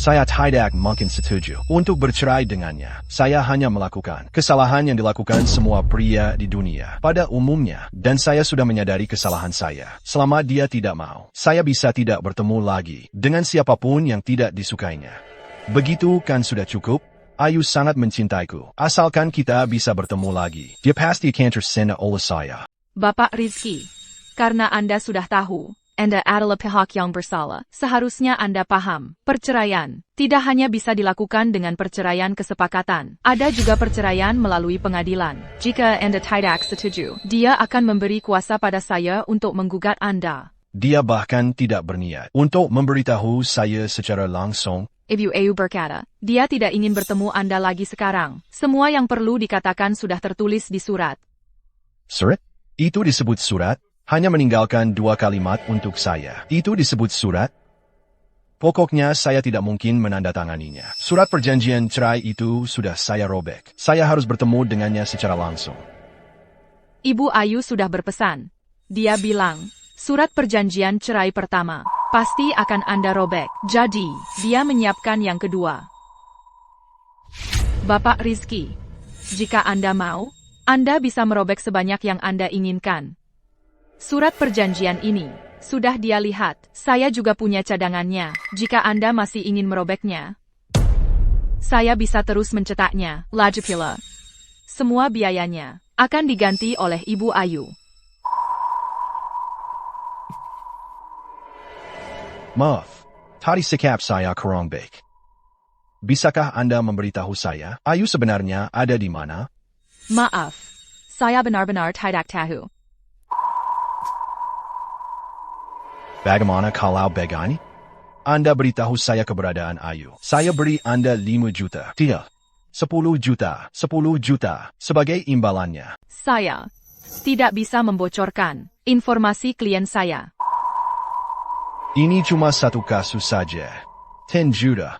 Speaker 4: Saya tidak mungkin setuju untuk bercerai dengannya. Saya hanya melakukan kesalahan yang dilakukan semua pria di dunia pada umumnya. Dan saya sudah menyadari kesalahan saya. Selama dia tidak mau, saya bisa tidak bertemu lagi dengan siapapun yang tidak disukainya. Begitu kan sudah cukup? Ayu sangat mencintaiku. Asalkan kita bisa bertemu lagi, dia pasti akan tersena oleh saya.
Speaker 7: Bapak Rizky, karena Anda sudah tahu, Anda adalah pihak yang bersalah. Seharusnya Anda paham, perceraian tidak hanya bisa dilakukan dengan perceraian kesepakatan. Ada juga perceraian melalui pengadilan. Jika Anda tidak setuju, dia akan memberi kuasa pada saya untuk menggugat Anda.
Speaker 4: Dia bahkan tidak berniat untuk memberitahu saya secara langsung.
Speaker 7: Ibu Ayu berkata, dia tidak ingin bertemu Anda lagi sekarang. Semua yang perlu dikatakan sudah tertulis di surat.
Speaker 4: Surat? Itu disebut surat? Hanya meninggalkan 2 kalimat untuk saya. Itu disebut surat? Pokoknya saya tidak mungkin menandatanganinya. Surat perjanjian cerai itu sudah saya robek. Saya harus bertemu dengannya secara langsung.
Speaker 7: Ibu Ayu sudah berpesan. Dia bilang, surat perjanjian cerai pertama pasti akan Anda robek. Jadi, dia menyiapkan yang kedua. Bapak Rizky, jika Anda mau, Anda bisa merobek sebanyak yang Anda inginkan. Surat perjanjian ini sudah dia lihat. Saya juga punya cadangannya. Jika Anda masih ingin merobeknya, saya bisa terus mencetaknya. Lagi pula, semua biayanya akan diganti oleh Ibu Ayu.
Speaker 4: Maaf, tadi sikap saya kurang baik. Bisakah Anda memberitahu saya, Ayu sebenarnya ada di mana?
Speaker 7: Maaf, saya benar-benar tidak tahu.
Speaker 4: Bagaimana kalau begini? Anda beritahu saya keberadaan Ayu. Saya beri Anda 5 juta. Tidak. 10 juta. 10 juta. Sebagai imbalannya.
Speaker 7: Saya tidak bisa membocorkan informasi klien saya.
Speaker 4: Ini cuma satu kasus saja. 10 juta.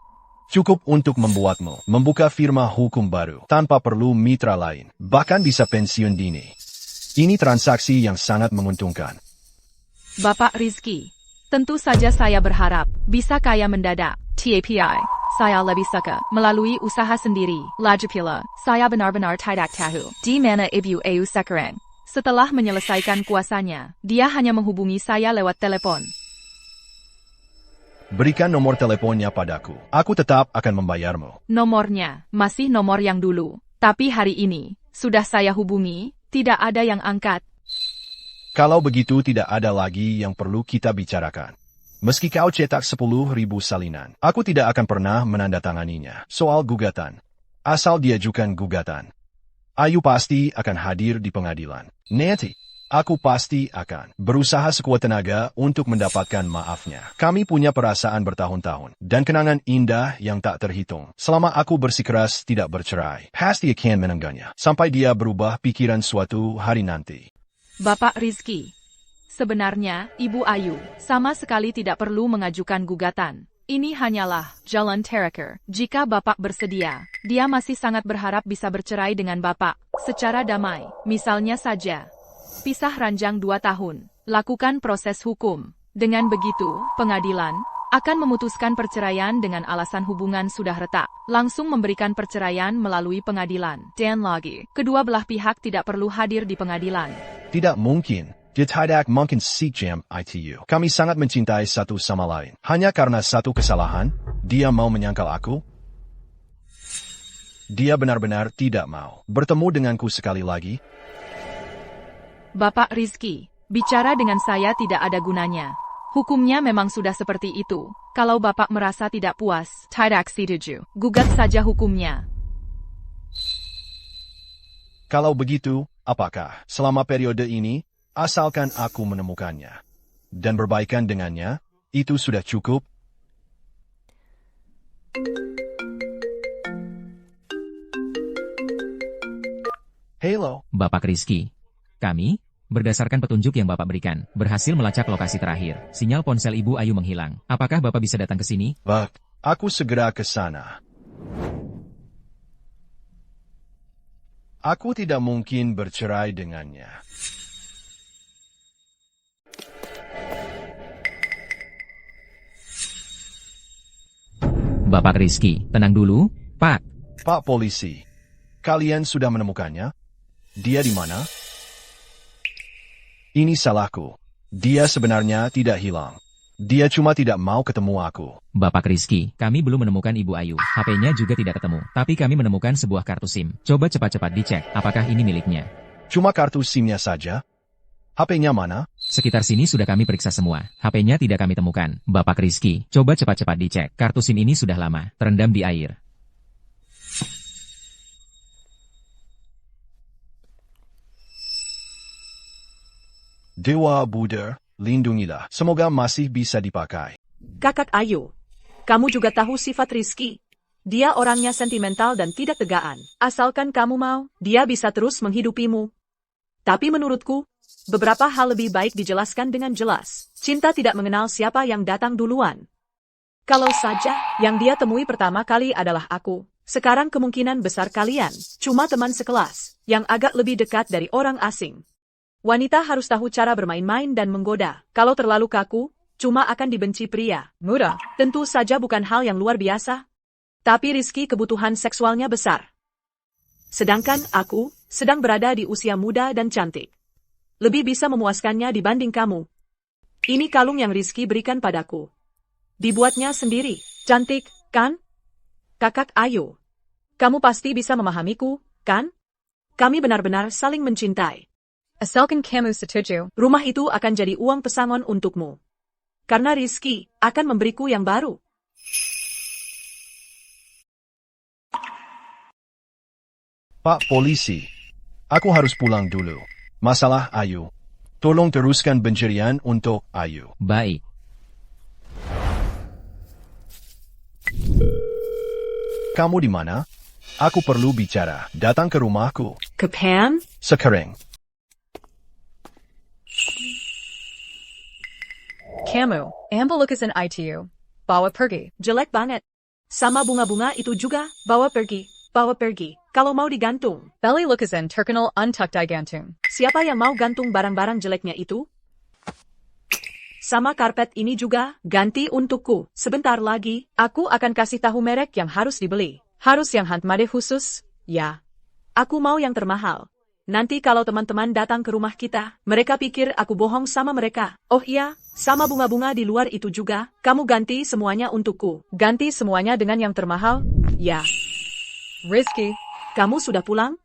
Speaker 4: Cukup untuk membuatmu membuka firma hukum baru tanpa perlu mitra lain. Bahkan bisa pensiun dini. Ini transaksi yang sangat menguntungkan.
Speaker 7: Bapak Rizky, tentu saja saya berharap bisa kaya mendadak. TAPI, saya lebih suka melalui usaha sendiri. Lagi pula, saya benar-benar tidak tahu di mana ibu Ayu sekarang. Setelah menyelesaikan kuasanya, dia hanya menghubungi saya lewat telepon.
Speaker 4: Berikan nomor teleponnya padaku. Aku tetap akan membayarmu.
Speaker 7: Nomornya masih nomor yang dulu, tapi hari ini sudah saya hubungi, tidak ada yang angkat.
Speaker 4: Kalau begitu tidak ada lagi yang perlu kita bicarakan. Meski kau cetak 10.000 salinan, aku tidak akan pernah menandatanganinya. Soal gugatan. Asal diajukan gugatan. Ayu pasti akan hadir di pengadilan. Nanti, aku pasti akan berusaha sekuat tenaga untuk mendapatkan maafnya. Kami punya perasaan bertahun-tahun dan kenangan indah yang tak terhitung. Selama aku bersikeras tidak bercerai, pasti akan menangganya sampai dia berubah pikiran suatu hari nanti.
Speaker 7: Bapak Rizky, sebenarnya Ibu Ayu sama sekali tidak perlu mengajukan gugatan. Ini hanyalah jalan terakhir. Jika Bapak bersedia, dia masih sangat berharap bisa bercerai dengan Bapak secara damai. Misalnya saja, pisah ranjang 2 tahun, lakukan proses hukum. Dengan begitu, pengadilan akan memutuskan perceraian dengan alasan hubungan sudah retak, langsung memberikan perceraian melalui pengadilan. Dan lagi, kedua belah pihak tidak perlu hadir di pengadilan.
Speaker 4: Tidak mungkin. Dia tidak mungkin sejam itu. Kami sangat mencintai satu sama lain. Hanya karena satu kesalahan, dia mau menyangkal aku? Dia benar-benar tidak mau bertemu denganku sekali lagi.
Speaker 7: Bapak Rizky, bicara dengan saya tidak ada gunanya. Hukumnya memang sudah seperti itu. Kalau Bapak merasa tidak puas, tidak setuju, gugat saja hukumnya.
Speaker 4: Kalau begitu, apakah selama periode ini, asalkan aku menemukannya dan berbaikan dengannya, itu sudah cukup? Halo.
Speaker 9: Bapak Rizky, kami, berdasarkan petunjuk yang Bapak berikan, berhasil melacak lokasi terakhir. Sinyal ponsel Ibu Ayu menghilang. Apakah Bapak bisa datang ke sini?
Speaker 4: Baik, aku segera ke sana. Aku tidak mungkin bercerai dengannya.
Speaker 9: Bapak Rizky, tenang dulu, Pak.
Speaker 4: Pak Polisi, kalian sudah menemukannya? Dia di mana? Ini salahku. Dia sebenarnya tidak hilang. Dia cuma tidak mau ketemu aku.
Speaker 9: Bapak Rizky, kami belum menemukan Ibu Ayu. HP-nya juga tidak ketemu. Tapi kami menemukan sebuah kartu SIM. Coba cepat-cepat dicek, apakah ini miliknya.
Speaker 4: Cuma kartu SIM-nya saja? HP-nya mana?
Speaker 9: Sekitar sini sudah kami periksa semua. HP-nya tidak kami temukan. Bapak Rizky, coba cepat-cepat dicek. Kartu SIM ini sudah lama, terendam di air.
Speaker 4: Dewa Buddha, lindungilah. Semoga masih bisa dipakai.
Speaker 5: Kakak Ayu, kamu juga tahu sifat Rizky. Dia orangnya sentimental dan tidak tegaan. Asalkan kamu mau, dia bisa terus menghidupimu. Tapi menurutku, beberapa hal lebih baik dijelaskan dengan jelas. Cinta tidak mengenal siapa yang datang duluan. Kalau saja yang dia temui pertama kali adalah aku, sekarang kemungkinan besar kalian cuma teman sekelas yang agak lebih dekat dari orang asing. Wanita harus tahu cara bermain-main dan menggoda. Kalau terlalu kaku, cuma akan dibenci pria. Mudah, tentu saja bukan hal yang luar biasa. Tapi Rizky kebutuhan seksualnya besar. Sedangkan aku sedang berada di usia muda dan cantik. Lebih bisa memuaskannya dibanding kamu. Ini kalung yang Rizky berikan padaku. Dibuatnya sendiri. Cantik, kan? Kakak Ayu. Kamu pasti bisa memahamiku, kan? Kami benar-benar saling mencintai. Asalkan kamu setuju, rumah itu akan jadi uang pesangon untukmu. Karena Rizky akan memberiku yang baru.
Speaker 4: Pak Polisi, aku harus pulang dulu. Masalah Ayu. Tolong teruskan pencarian untuk Ayu.
Speaker 9: Baik.
Speaker 4: Kamu di mana? Aku perlu bicara. Datang ke rumahku.
Speaker 5: Kapan?
Speaker 4: Sekarang.
Speaker 10: Kamu, ambil lukisan itu.
Speaker 5: bawa pergi. Jelek banget. Sama bunga-bunga itu juga, bawa pergi. Bawa pergi. Kalau mau digantung.
Speaker 7: Belly lukasan terkenal untuk digantung.
Speaker 5: Siapa yang mau gantung barang-barang jeleknya itu? Sama karpet ini juga, ganti untukku. Sebentar lagi, aku akan kasih tahu merek yang harus dibeli. Harus yang handmade khusus, ya. Aku mau yang termahal. Nanti kalau teman-teman datang ke rumah kita, mereka pikir aku bohong sama mereka. Oh iya, sama bunga-bunga di luar itu juga, kamu ganti semuanya untukku. Ganti semuanya dengan yang termahal? Ya.
Speaker 7: Rizky,
Speaker 5: Kamu sudah pulang?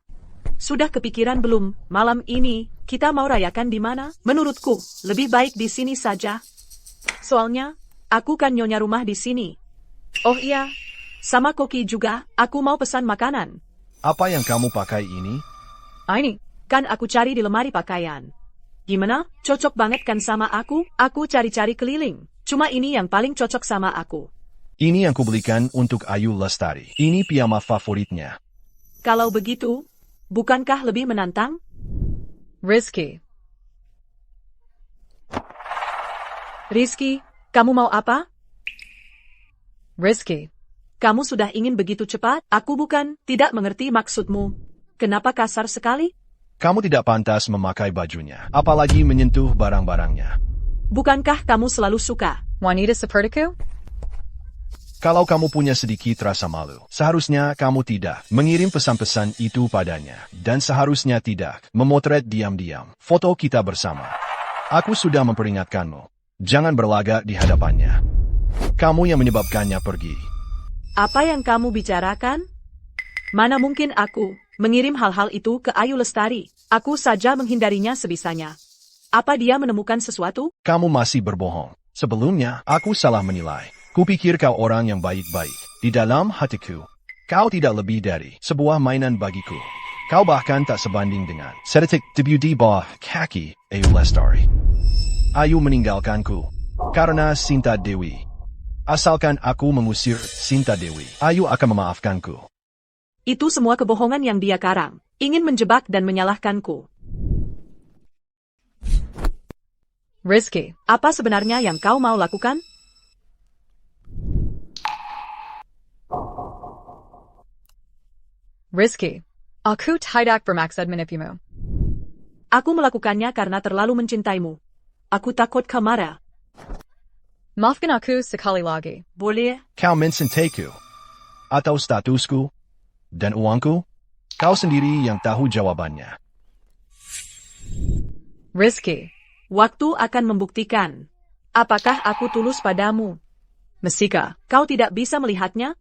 Speaker 5: Sudah kepikiran belum, malam ini, kita mau rayakan di mana? Menurutku, lebih baik di sini saja. Soalnya, aku kan nyonya rumah di sini. Oh iya, sama Koki juga, aku mau pesan makanan.
Speaker 4: Apa yang kamu pakai ini?
Speaker 5: Ini, kan aku cari di lemari pakaian. Gimana? Cocok banget kan sama aku? Aku cari-cari keliling. Cuma ini yang paling cocok sama aku.
Speaker 4: Ini yang kubelikan untuk Ayu Lestari. Ini piyama favoritnya.
Speaker 5: Kalau begitu, bukankah lebih menantang?
Speaker 7: Rizky,
Speaker 5: Rizky, kamu mau apa?
Speaker 7: Rizky,
Speaker 5: Kamu sudah ingin begitu cepat? Aku bukan, tidak mengerti maksudmu. Kenapa kasar sekali?
Speaker 4: Kamu tidak pantas memakai bajunya, apalagi menyentuh barang-barangnya.
Speaker 5: Bukankah kamu selalu suka?
Speaker 7: wanita sepertiku?
Speaker 4: Kalau kamu punya sedikit rasa malu, seharusnya kamu tidak mengirim pesan-pesan itu padanya. Dan seharusnya tidak memotret diam-diam foto kita bersama. Aku sudah memperingatkanmu. Jangan berlagak di hadapannya. Kamu yang menyebabkannya pergi.
Speaker 5: Apa yang kamu bicarakan? Mana mungkin aku mengirim hal-hal itu ke Ayu Lestari. Aku saja menghindarinya sebisanya. Apa dia menemukan sesuatu?
Speaker 4: Kamu masih berbohong. Sebelumnya, aku salah menilai. Kupikir kau orang yang baik-baik. Di dalam hatiku, kau tidak lebih dari sebuah mainan bagiku. Kau bahkan tak sebanding dengan sedetik debu di bawah kaki Ayu Lestari. Ayu meninggalkanku karena Sinta Dewi. Asalkan aku mengusir Sinta Dewi, Ayu akan memaafkanku.
Speaker 5: Itu semua kebohongan yang dia karang. Ingin menjebak dan menyalahkanku.
Speaker 7: Rizky,
Speaker 5: Apa sebenarnya yang kau mau lakukan?
Speaker 7: Rizky, aku tidak bermaksud menipumu.
Speaker 5: Aku melakukannya karena terlalu mencintaimu. Aku takut kau marah.
Speaker 7: Maafkan aku sekali lagi.
Speaker 5: Boleh?
Speaker 4: Kau mencintaiku atau statusku dan uangku? Kau sendiri yang tahu jawabannya.
Speaker 7: Rizky,
Speaker 5: Waktu akan membuktikan. Apakah aku tulus padamu? Meskipun kau tidak bisa melihatnya?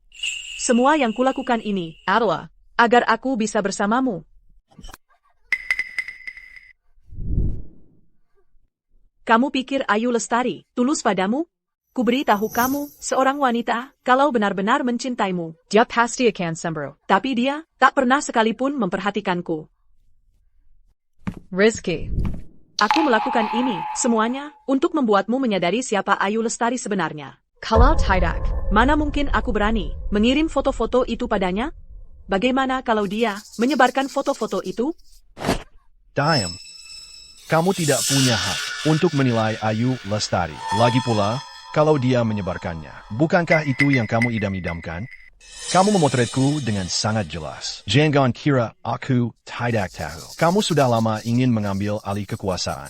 Speaker 5: Semua yang kulakukan ini adalah agar aku bisa bersamamu. Kamu pikir Ayu Lestari tulus padamu? Kuberitahu kamu, seorang wanita, kalau benar-benar mencintaimu.
Speaker 7: dia pasti akan sembuh.
Speaker 5: Tapi dia tak pernah sekalipun memperhatikanku.
Speaker 7: Rizky,
Speaker 5: Aku melakukan ini, semuanya, untuk membuatmu menyadari siapa Ayu Lestari sebenarnya.
Speaker 7: kalau tidak,
Speaker 5: Mana mungkin aku berani mengirim foto-foto itu padanya? Bagaimana kalau dia menyebarkan foto-foto itu?
Speaker 4: Diam. Kamu tidak punya hak untuk menilai Ayu Lestari. Lagi pula, kalau dia menyebarkannya, bukankah itu yang kamu idam-idamkan? Kamu memotretku dengan sangat jelas. Jangan kira aku tidak tahu. Kamu sudah lama ingin mengambil alih kekuasaan.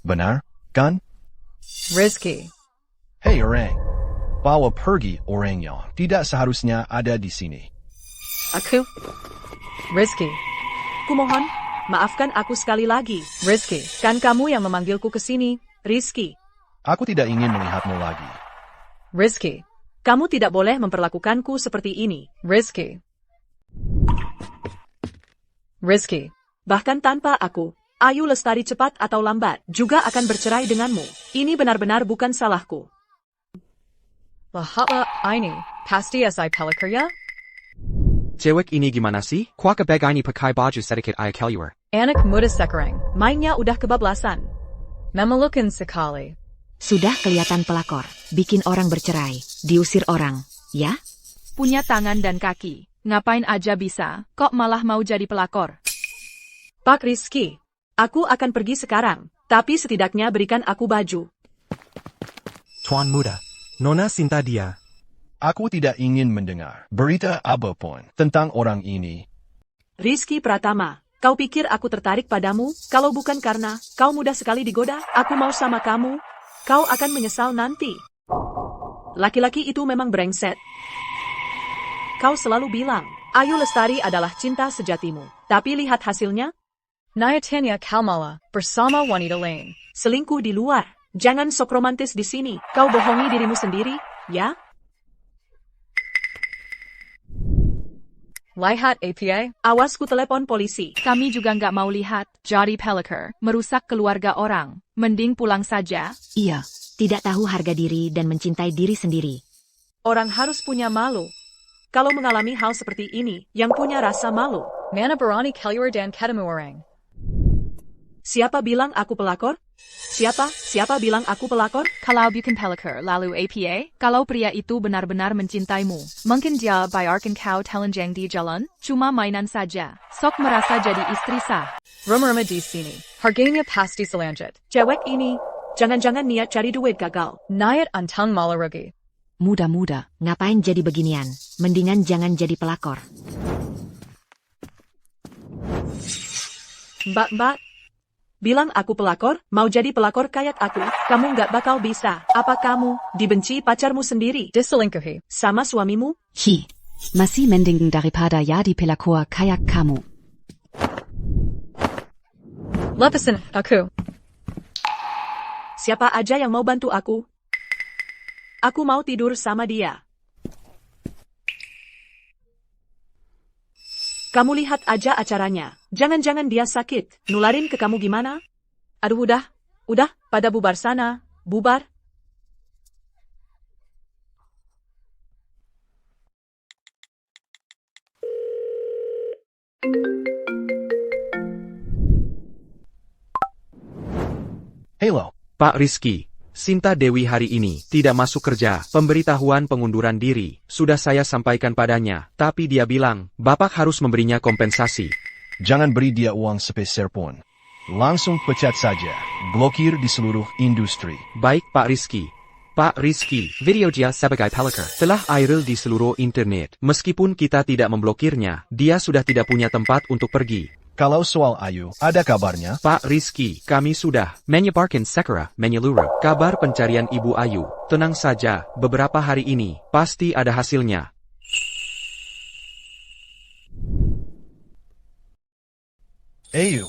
Speaker 4: Benar, kan?
Speaker 7: Rizky,
Speaker 4: Hei orang, bawa pergi orang yang tidak seharusnya ada di sini.
Speaker 5: Aku,
Speaker 7: Rizky,
Speaker 5: kumohon, maafkan aku sekali lagi.
Speaker 7: Rizky,
Speaker 5: Kan kamu yang memanggilku ke sini, Rizky.
Speaker 4: Aku tidak ingin melihatmu lagi.
Speaker 7: Rizky,
Speaker 5: Kamu tidak boleh memperlakukanku seperti ini.
Speaker 7: Rizky. Rizky,
Speaker 5: Bahkan tanpa aku, Ayu Lestari cepat atau lambat juga akan bercerai denganmu. Ini benar-benar bukan salahku.
Speaker 7: lahatlah ini, pasti si pelikerya?
Speaker 10: Cewek ini gimana sih? Kuaka begini pakai baju sedikit ayah keluar.
Speaker 7: Anak muda sekarang,
Speaker 5: Mainnya udah kebablasan.
Speaker 7: memelukan sekali.
Speaker 3: Sudah kelihatan pelakor, bikin orang bercerai, diusir orang, ya?
Speaker 7: Punya tangan dan kaki, ngapain aja bisa, kok malah mau jadi pelakor?
Speaker 5: Pak Rizky, aku akan pergi sekarang, tapi setidaknya berikan aku baju.
Speaker 2: Tuan muda, Nona Sinta dia.
Speaker 4: Aku tidak ingin mendengar berita apapun tentang orang ini.
Speaker 5: Rizky Pratama, kau pikir aku tertarik padamu? Kalau bukan karena kau mudah sekali digoda, aku mau sama kamu. Kau akan menyesal nanti. Laki-laki itu memang brengsek. Kau selalu bilang, Ayu Lestari adalah cinta sejatimu. Tapi lihat hasilnya.
Speaker 11: Nyatanya Kalmala, bersama wanita lain.
Speaker 5: Selingkuh di luar. Jangan sok romantis di sini. Kau bohongi dirimu sendiri, ya?
Speaker 11: Lihat APA.
Speaker 5: Awas ku telepon polisi.
Speaker 7: Kami juga nggak mau lihat Jody Pellicer merusak keluarga orang. Mending pulang saja.
Speaker 3: Iya, tidak tahu harga diri dan mencintai diri sendiri.
Speaker 5: Orang harus punya malu. Kalau mengalami hal seperti ini, yang punya rasa malu.
Speaker 11: Mana berani keluar dan ketemu orang.
Speaker 5: Siapa bilang aku pelakor? Siapa bilang aku pelakor?
Speaker 7: Kalau bukan Pellicer lalu APA, kalau pria itu benar-benar mencintaimu, mungkin dia bayarkan kau telanjang di jalan, cuma mainan saja. Sok merasa jadi istri sah.
Speaker 11: Rumah di sini. Harganya pasti selanjut.
Speaker 5: Cewek ini, jangan-jangan niat cari duit gagal.
Speaker 11: Niat antang malah rugi.
Speaker 3: Muda-muda, ngapain jadi beginian? Mendingan jangan jadi pelakor.
Speaker 5: Mbak, bilang aku pelakor, mau jadi pelakor kayak aku, kamu nggak bakal bisa. Apa kamu dibenci pacarmu sendiri?
Speaker 11: Diselingkuhi.
Speaker 5: Sama suamimu?
Speaker 3: Hi, masih mending daripada jadi pelakor kayak kamu.
Speaker 11: Lepasin aku.
Speaker 5: Siapa aja yang mau bantu aku? Aku mau tidur sama dia. Kamu lihat aja acaranya. Jangan-jangan dia sakit. Nularin ke kamu gimana? Aduh udah, pada bubar sana. Bubar.
Speaker 4: Halo.
Speaker 10: Pak Rizky, Sinta Dewi hari ini tidak masuk kerja. Pemberitahuan pengunduran diri sudah saya sampaikan padanya, tapi dia bilang, Bapak harus memberinya kompensasi.
Speaker 4: Jangan beri dia uang sepeser pun. Langsung pecat saja. Blokir di seluruh industri.
Speaker 10: Baik Pak Rizky. Pak Rizky, video dia sebagai Pellicer telah viral di seluruh internet. Meskipun kita tidak memblokirnya, dia sudah tidak punya tempat untuk pergi.
Speaker 4: Kalau soal Ayu, ada kabarnya?
Speaker 10: Pak Rizky, kami sudah menyebarkan segera menyeluruh kabar pencarian Ibu Ayu. Tenang saja, beberapa hari ini pasti ada hasilnya.
Speaker 4: Ayu,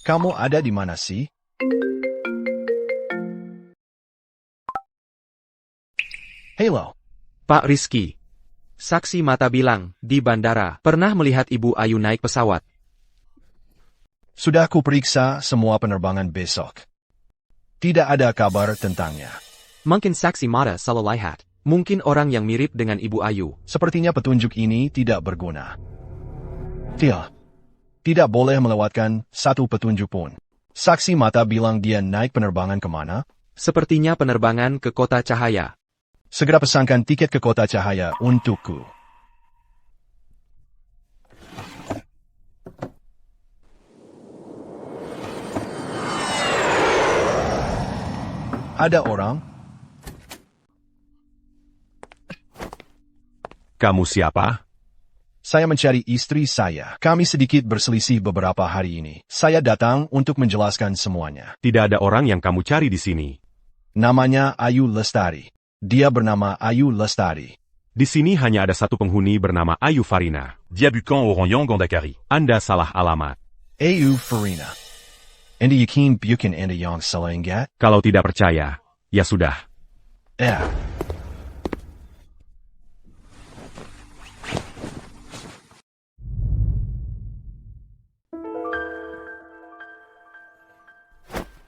Speaker 4: kamu ada di mana sih? Halo.
Speaker 10: Pak Rizky, saksi mata bilang di bandara pernah melihat Ibu Ayu naik pesawat.
Speaker 4: Sudah kuperiksa semua penerbangan besok. Tidak ada kabar tentangnya.
Speaker 10: Mungkin saksi mata salah lihat. Mungkin orang yang mirip dengan Ibu Ayu.
Speaker 4: Sepertinya petunjuk ini tidak berguna. Tidak boleh melewatkan satu petunjuk pun. Saksi mata bilang dia naik penerbangan kemana?
Speaker 10: Sepertinya penerbangan ke Kota Cahaya.
Speaker 4: Segera pesankan tiket ke Kota Cahaya untukku. Ada orang?
Speaker 12: Kamu siapa?
Speaker 4: Saya mencari istri saya. Kami sedikit berselisih beberapa hari ini. Saya datang untuk menjelaskan semuanya.
Speaker 12: Tidak ada orang yang kamu cari di sini.
Speaker 4: Namanya Ayu Lestari. Dia bernama Ayu Lestari.
Speaker 12: Di sini hanya ada satu penghuni bernama Ayu Farina. Diabukan Oronyong Gondakari. Anda salah alamat.
Speaker 4: Ayu Farina. Anda yakin bukan Anda yang salah ingat?
Speaker 12: Kalau tidak percaya, ya sudah.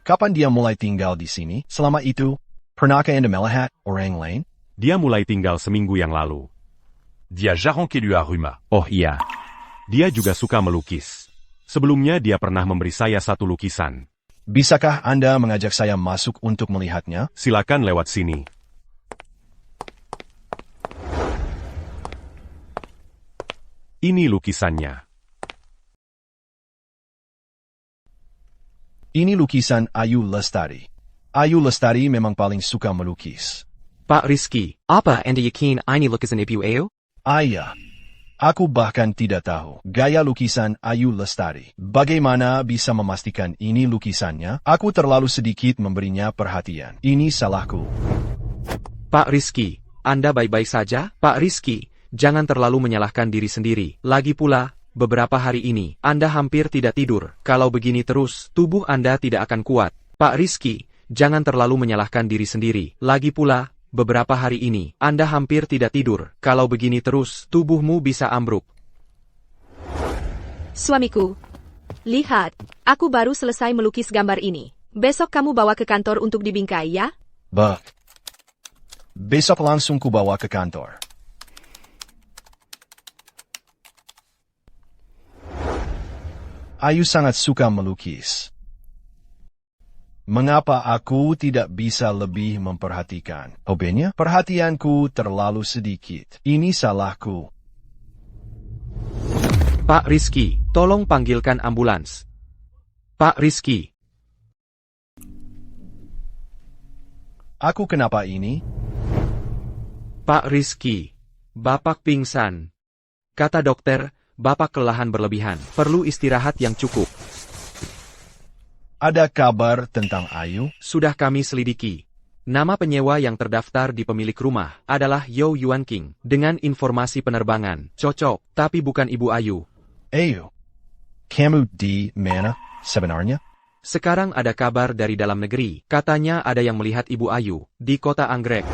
Speaker 4: Kapan dia mulai tinggal di sini? Selama itu, pernahkah Anda melihat orang lain?
Speaker 12: Dia mulai tinggal seminggu yang lalu. Dia jarang keluar rumah. Oh iya. Dia juga suka melukis. Sebelumnya dia pernah memberi saya satu lukisan.
Speaker 4: Bisakah Anda mengajak saya masuk untuk melihatnya?
Speaker 12: Silakan lewat sini. Ini lukisannya.
Speaker 4: Ini lukisan Ayu Lestari. Ayu Lestari memang paling suka melukis.
Speaker 10: Pak Rizky, apa Anda yakin ini lukisan Ibu Ayu?
Speaker 4: Ayah. Aku bahkan tidak tahu gaya lukisan Ayu Lestari. Bagaimana bisa memastikan ini lukisannya? Aku terlalu sedikit memberinya perhatian. Ini salahku.
Speaker 10: Pak Rizky, Anda baik-baik saja? Pak Rizky, jangan terlalu menyalahkan diri sendiri. Lagi pula, beberapa hari ini, Anda hampir tidak tidur. Kalau begini terus, tubuh Anda tidak akan kuat. Pak Rizky, jangan terlalu menyalahkan diri sendiri. Lagi pula, beberapa hari ini, Anda hampir tidak tidur. Kalau begini terus, tubuhmu bisa ambruk.
Speaker 1: Suamiku, lihat, aku baru selesai melukis gambar ini. Besok kamu bawa ke kantor untuk dibingkai ya?
Speaker 4: Besok langsung ku bawa ke kantor. Ayu sangat suka melukis. Mengapa aku tidak bisa lebih memperhatikan hobinya? Perhatianku terlalu sedikit. Ini salahku.
Speaker 10: Pak Rizky, tolong panggilkan ambulans. Pak Rizky.
Speaker 4: Aku kenapa ini?
Speaker 10: Pak Rizky, Bapak pingsan. Kata dokter, Bapak kelelahan berlebihan. Perlu istirahat yang cukup.
Speaker 4: Ada kabar tentang Ayu?
Speaker 10: Sudah kami selidiki. Nama penyewa yang terdaftar di pemilik rumah adalah Yo Yuan King. Dengan informasi penerbangan, cocok, tapi bukan Ibu Ayu.
Speaker 4: Ayu, kamu di mana sebenarnya?
Speaker 10: Sekarang ada kabar dari dalam negeri. Katanya ada yang melihat Ibu Ayu di kota Anggrek.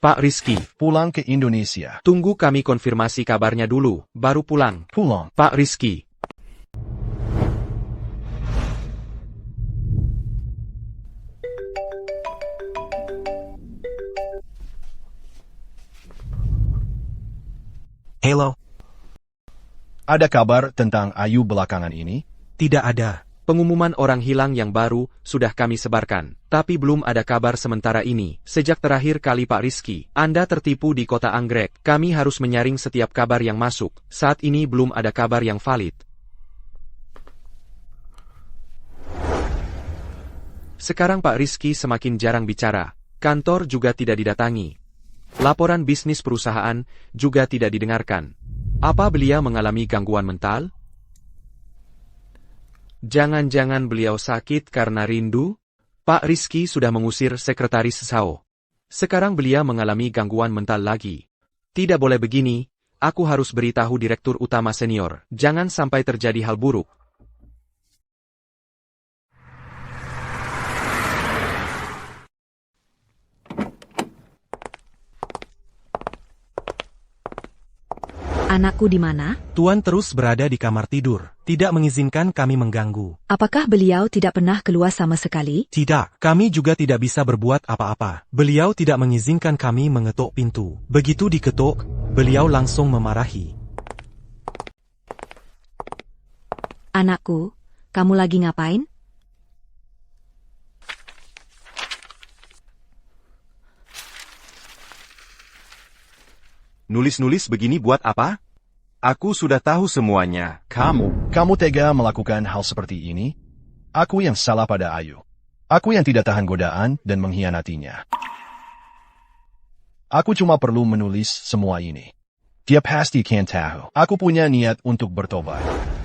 Speaker 10: Pak Rizky,
Speaker 4: pulang ke Indonesia.
Speaker 10: Tunggu kami konfirmasi kabarnya dulu, baru pulang.
Speaker 4: Pulang.
Speaker 10: Pak Rizky.
Speaker 2: Hello.
Speaker 4: Ada kabar tentang Ayu belakangan ini?
Speaker 2: Tidak ada.
Speaker 10: Pengumuman orang hilang yang baru sudah kami sebarkan, tapi belum ada kabar sementara ini. Sejak terakhir kali Pak Rizky, Anda tertipu di kota Anggrek. Kami harus menyaring setiap kabar yang masuk. Saat ini belum ada kabar yang valid. Sekarang Pak Rizky semakin jarang bicara. Kantor juga tidak didatangi. Laporan bisnis perusahaan juga tidak didengarkan. Apa beliau mengalami gangguan mental? Jangan-jangan beliau sakit karena rindu? Pak Rizky sudah mengusir sekretaris Sao. Sekarang beliau mengalami gangguan mental lagi. Tidak boleh begini, aku harus beritahu direktur utama senior. Jangan sampai terjadi hal buruk.
Speaker 3: Anakku di mana?
Speaker 2: Tuan terus berada di kamar tidur, tidak mengizinkan kami mengganggu.
Speaker 3: Apakah beliau tidak pernah keluar sama sekali?
Speaker 2: Tidak, kami juga tidak bisa berbuat apa-apa. Beliau tidak mengizinkan kami mengetuk pintu. Begitu diketuk, beliau langsung memarahi.
Speaker 3: Anakku, kamu lagi ngapain?
Speaker 12: Nulis-nulis begini buat apa? Aku sudah tahu semuanya.
Speaker 4: Kamu tega melakukan hal seperti ini? Aku yang salah pada Ayu. Aku yang tidak tahan godaan dan mengkhianatinya. Aku cuma perlu menulis semua ini. Dia pasti akan tahu. Aku punya niat untuk bertobat.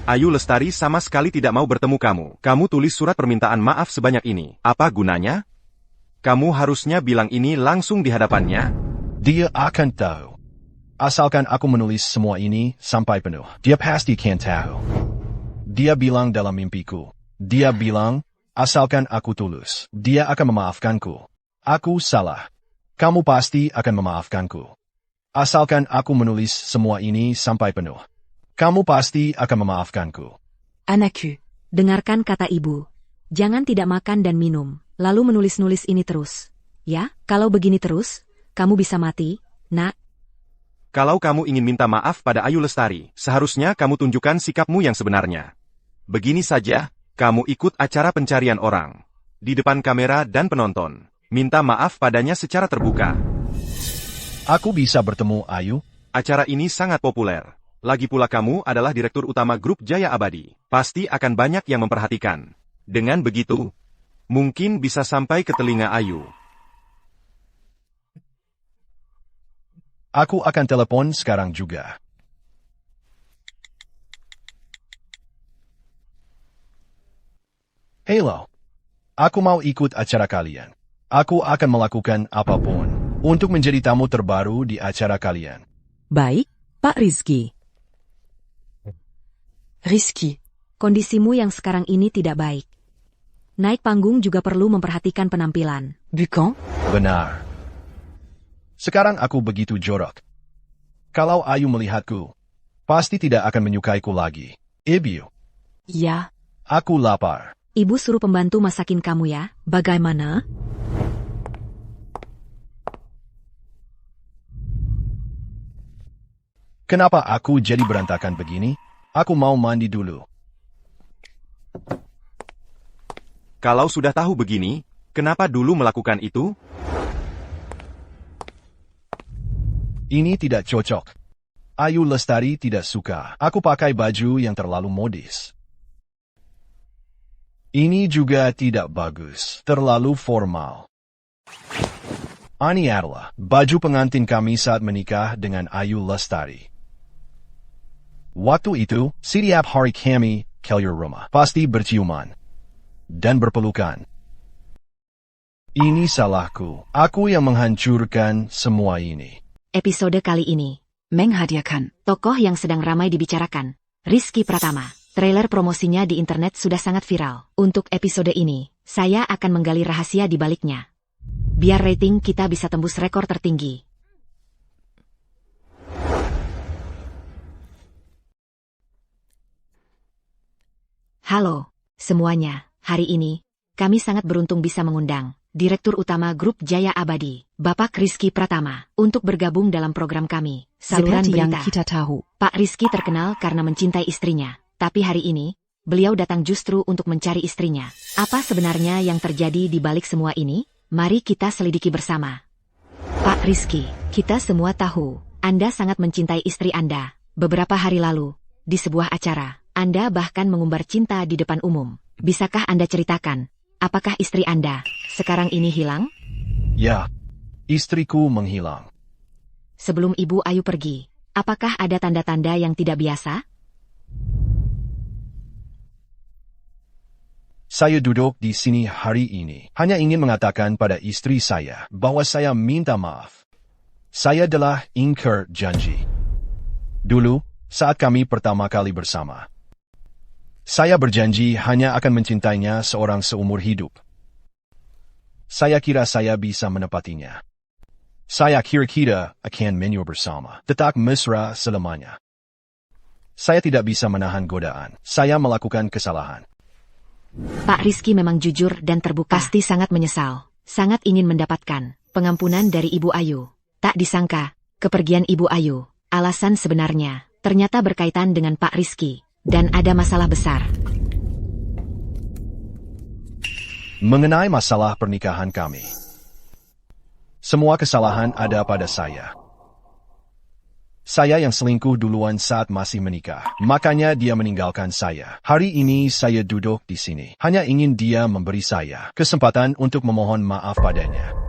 Speaker 12: Ayu Lestari sama sekali tidak mau bertemu kamu. Kamu tulis surat permintaan maaf sebanyak ini. Apa gunanya? Kamu harusnya bilang ini langsung di hadapannya.
Speaker 4: Dia akan tahu. Asalkan aku menulis semua ini sampai penuh. Dia pasti akan tahu. Dia bilang dalam mimpiku. Dia bilang, asalkan aku tulus, dia akan memaafkanku. Aku salah. Kamu pasti akan memaafkanku. Asalkan aku menulis semua ini sampai penuh. Kamu pasti akan memaafkanku.
Speaker 3: Anakku, dengarkan kata ibu. Jangan tidak makan dan minum, lalu menulis-nulis ini terus. Ya, kalau begini terus, kamu bisa mati, nak.
Speaker 12: Kalau kamu ingin minta maaf pada Ayu Lestari, seharusnya kamu tunjukkan sikapmu yang sebenarnya. Begini saja, kamu ikut acara pencarian orang. Di depan kamera dan penonton. Minta maaf padanya secara terbuka.
Speaker 4: Aku bisa bertemu Ayu?
Speaker 12: Acara ini sangat populer. Lagi pula kamu adalah direktur utama grup Jaya Abadi. Pasti akan banyak yang memperhatikan. Dengan begitu, mungkin bisa sampai ke telinga Ayu.
Speaker 4: Aku akan telepon sekarang juga. Halo. Aku mau ikut acara kalian. Aku akan melakukan apapun untuk menjadi tamu terbaru di acara kalian.
Speaker 6: Baik, Pak Rizky.
Speaker 3: Rizky, kondisimu yang sekarang ini tidak baik. Naik panggung juga perlu memperhatikan penampilan.
Speaker 8: Bukan?
Speaker 4: Benar. Sekarang aku begitu jorok. Kalau Ayu melihatku, pasti tidak akan menyukaiku lagi. Ibu.
Speaker 3: Ya.
Speaker 4: Aku lapar.
Speaker 3: Ibu suruh pembantu masakin kamu ya. Bagaimana?
Speaker 4: Kenapa aku jadi berantakan begini? Aku mau mandi dulu.
Speaker 12: Kalau sudah tahu begini, kenapa dulu melakukan itu?
Speaker 4: Ini tidak cocok. Ayu Lestari tidak suka. Aku pakai baju yang terlalu modis. Ini juga tidak bagus. Terlalu formal. Ini adalah baju pengantin kami saat menikah dengan Ayu Lestari. Waktu itu, setiap hari kami keluar rumah pasti berciuman dan berpelukan. Ini salahku. Aku yang menghancurkan semua ini.
Speaker 3: Episode kali ini menghadiahkan tokoh yang sedang ramai dibicarakan, Rizky Pratama. Trailer promosinya di internet sudah sangat viral. Untuk episode ini, saya akan menggali rahasia di baliknya. Biar rating kita bisa tembus rekor tertinggi. Halo, semuanya. Hari ini, kami sangat beruntung bisa mengundang Direktur Utama Grup Jaya Abadi, Bapak Rizky Pratama, untuk bergabung dalam program kami, Saluran
Speaker 6: Seperti yang
Speaker 3: Berita.
Speaker 6: kita tahu.
Speaker 3: Pak Rizky terkenal karena mencintai istrinya. Tapi hari ini, beliau datang justru untuk mencari istrinya. Apa sebenarnya yang terjadi di balik semua ini? Mari kita selidiki bersama. Pak Rizky, kita semua tahu, Anda sangat mencintai istri Anda. Beberapa hari lalu, di sebuah acara, Anda bahkan mengumbar cinta di depan umum. Bisakah Anda ceritakan, apakah istri Anda sekarang ini hilang?
Speaker 4: Ya, istriku menghilang.
Speaker 3: Sebelum Ibu Ayu pergi, apakah ada tanda-tanda yang tidak biasa?
Speaker 4: Saya duduk di sini hari ini hanya ingin mengatakan pada istri saya bahwa saya minta maaf. Saya telah ingkar janji. Dulu, saat kami pertama kali bersama, saya berjanji hanya akan mencintainya seorang seumur hidup. Saya kira saya bisa menepatinya. Saya kira kita akan menyu bersama, tetap mesra selamanya. Saya tidak bisa menahan godaan. Saya melakukan kesalahan.
Speaker 3: Pak Rizky memang jujur dan terbuka. Pasti sangat menyesal. Sangat ingin mendapatkan pengampunan dari Ibu Ayu. Tak disangka, kepergian Ibu Ayu, alasan sebenarnya, ternyata berkaitan dengan Pak Rizky. Dan ada masalah besar.
Speaker 4: Mengenai masalah pernikahan kami. Semua kesalahan ada pada saya. Saya yang selingkuh duluan saat masih menikah. Makanya dia meninggalkan saya. Hari ini saya duduk di sini. Hanya ingin dia memberi saya kesempatan untuk memohon maaf padanya.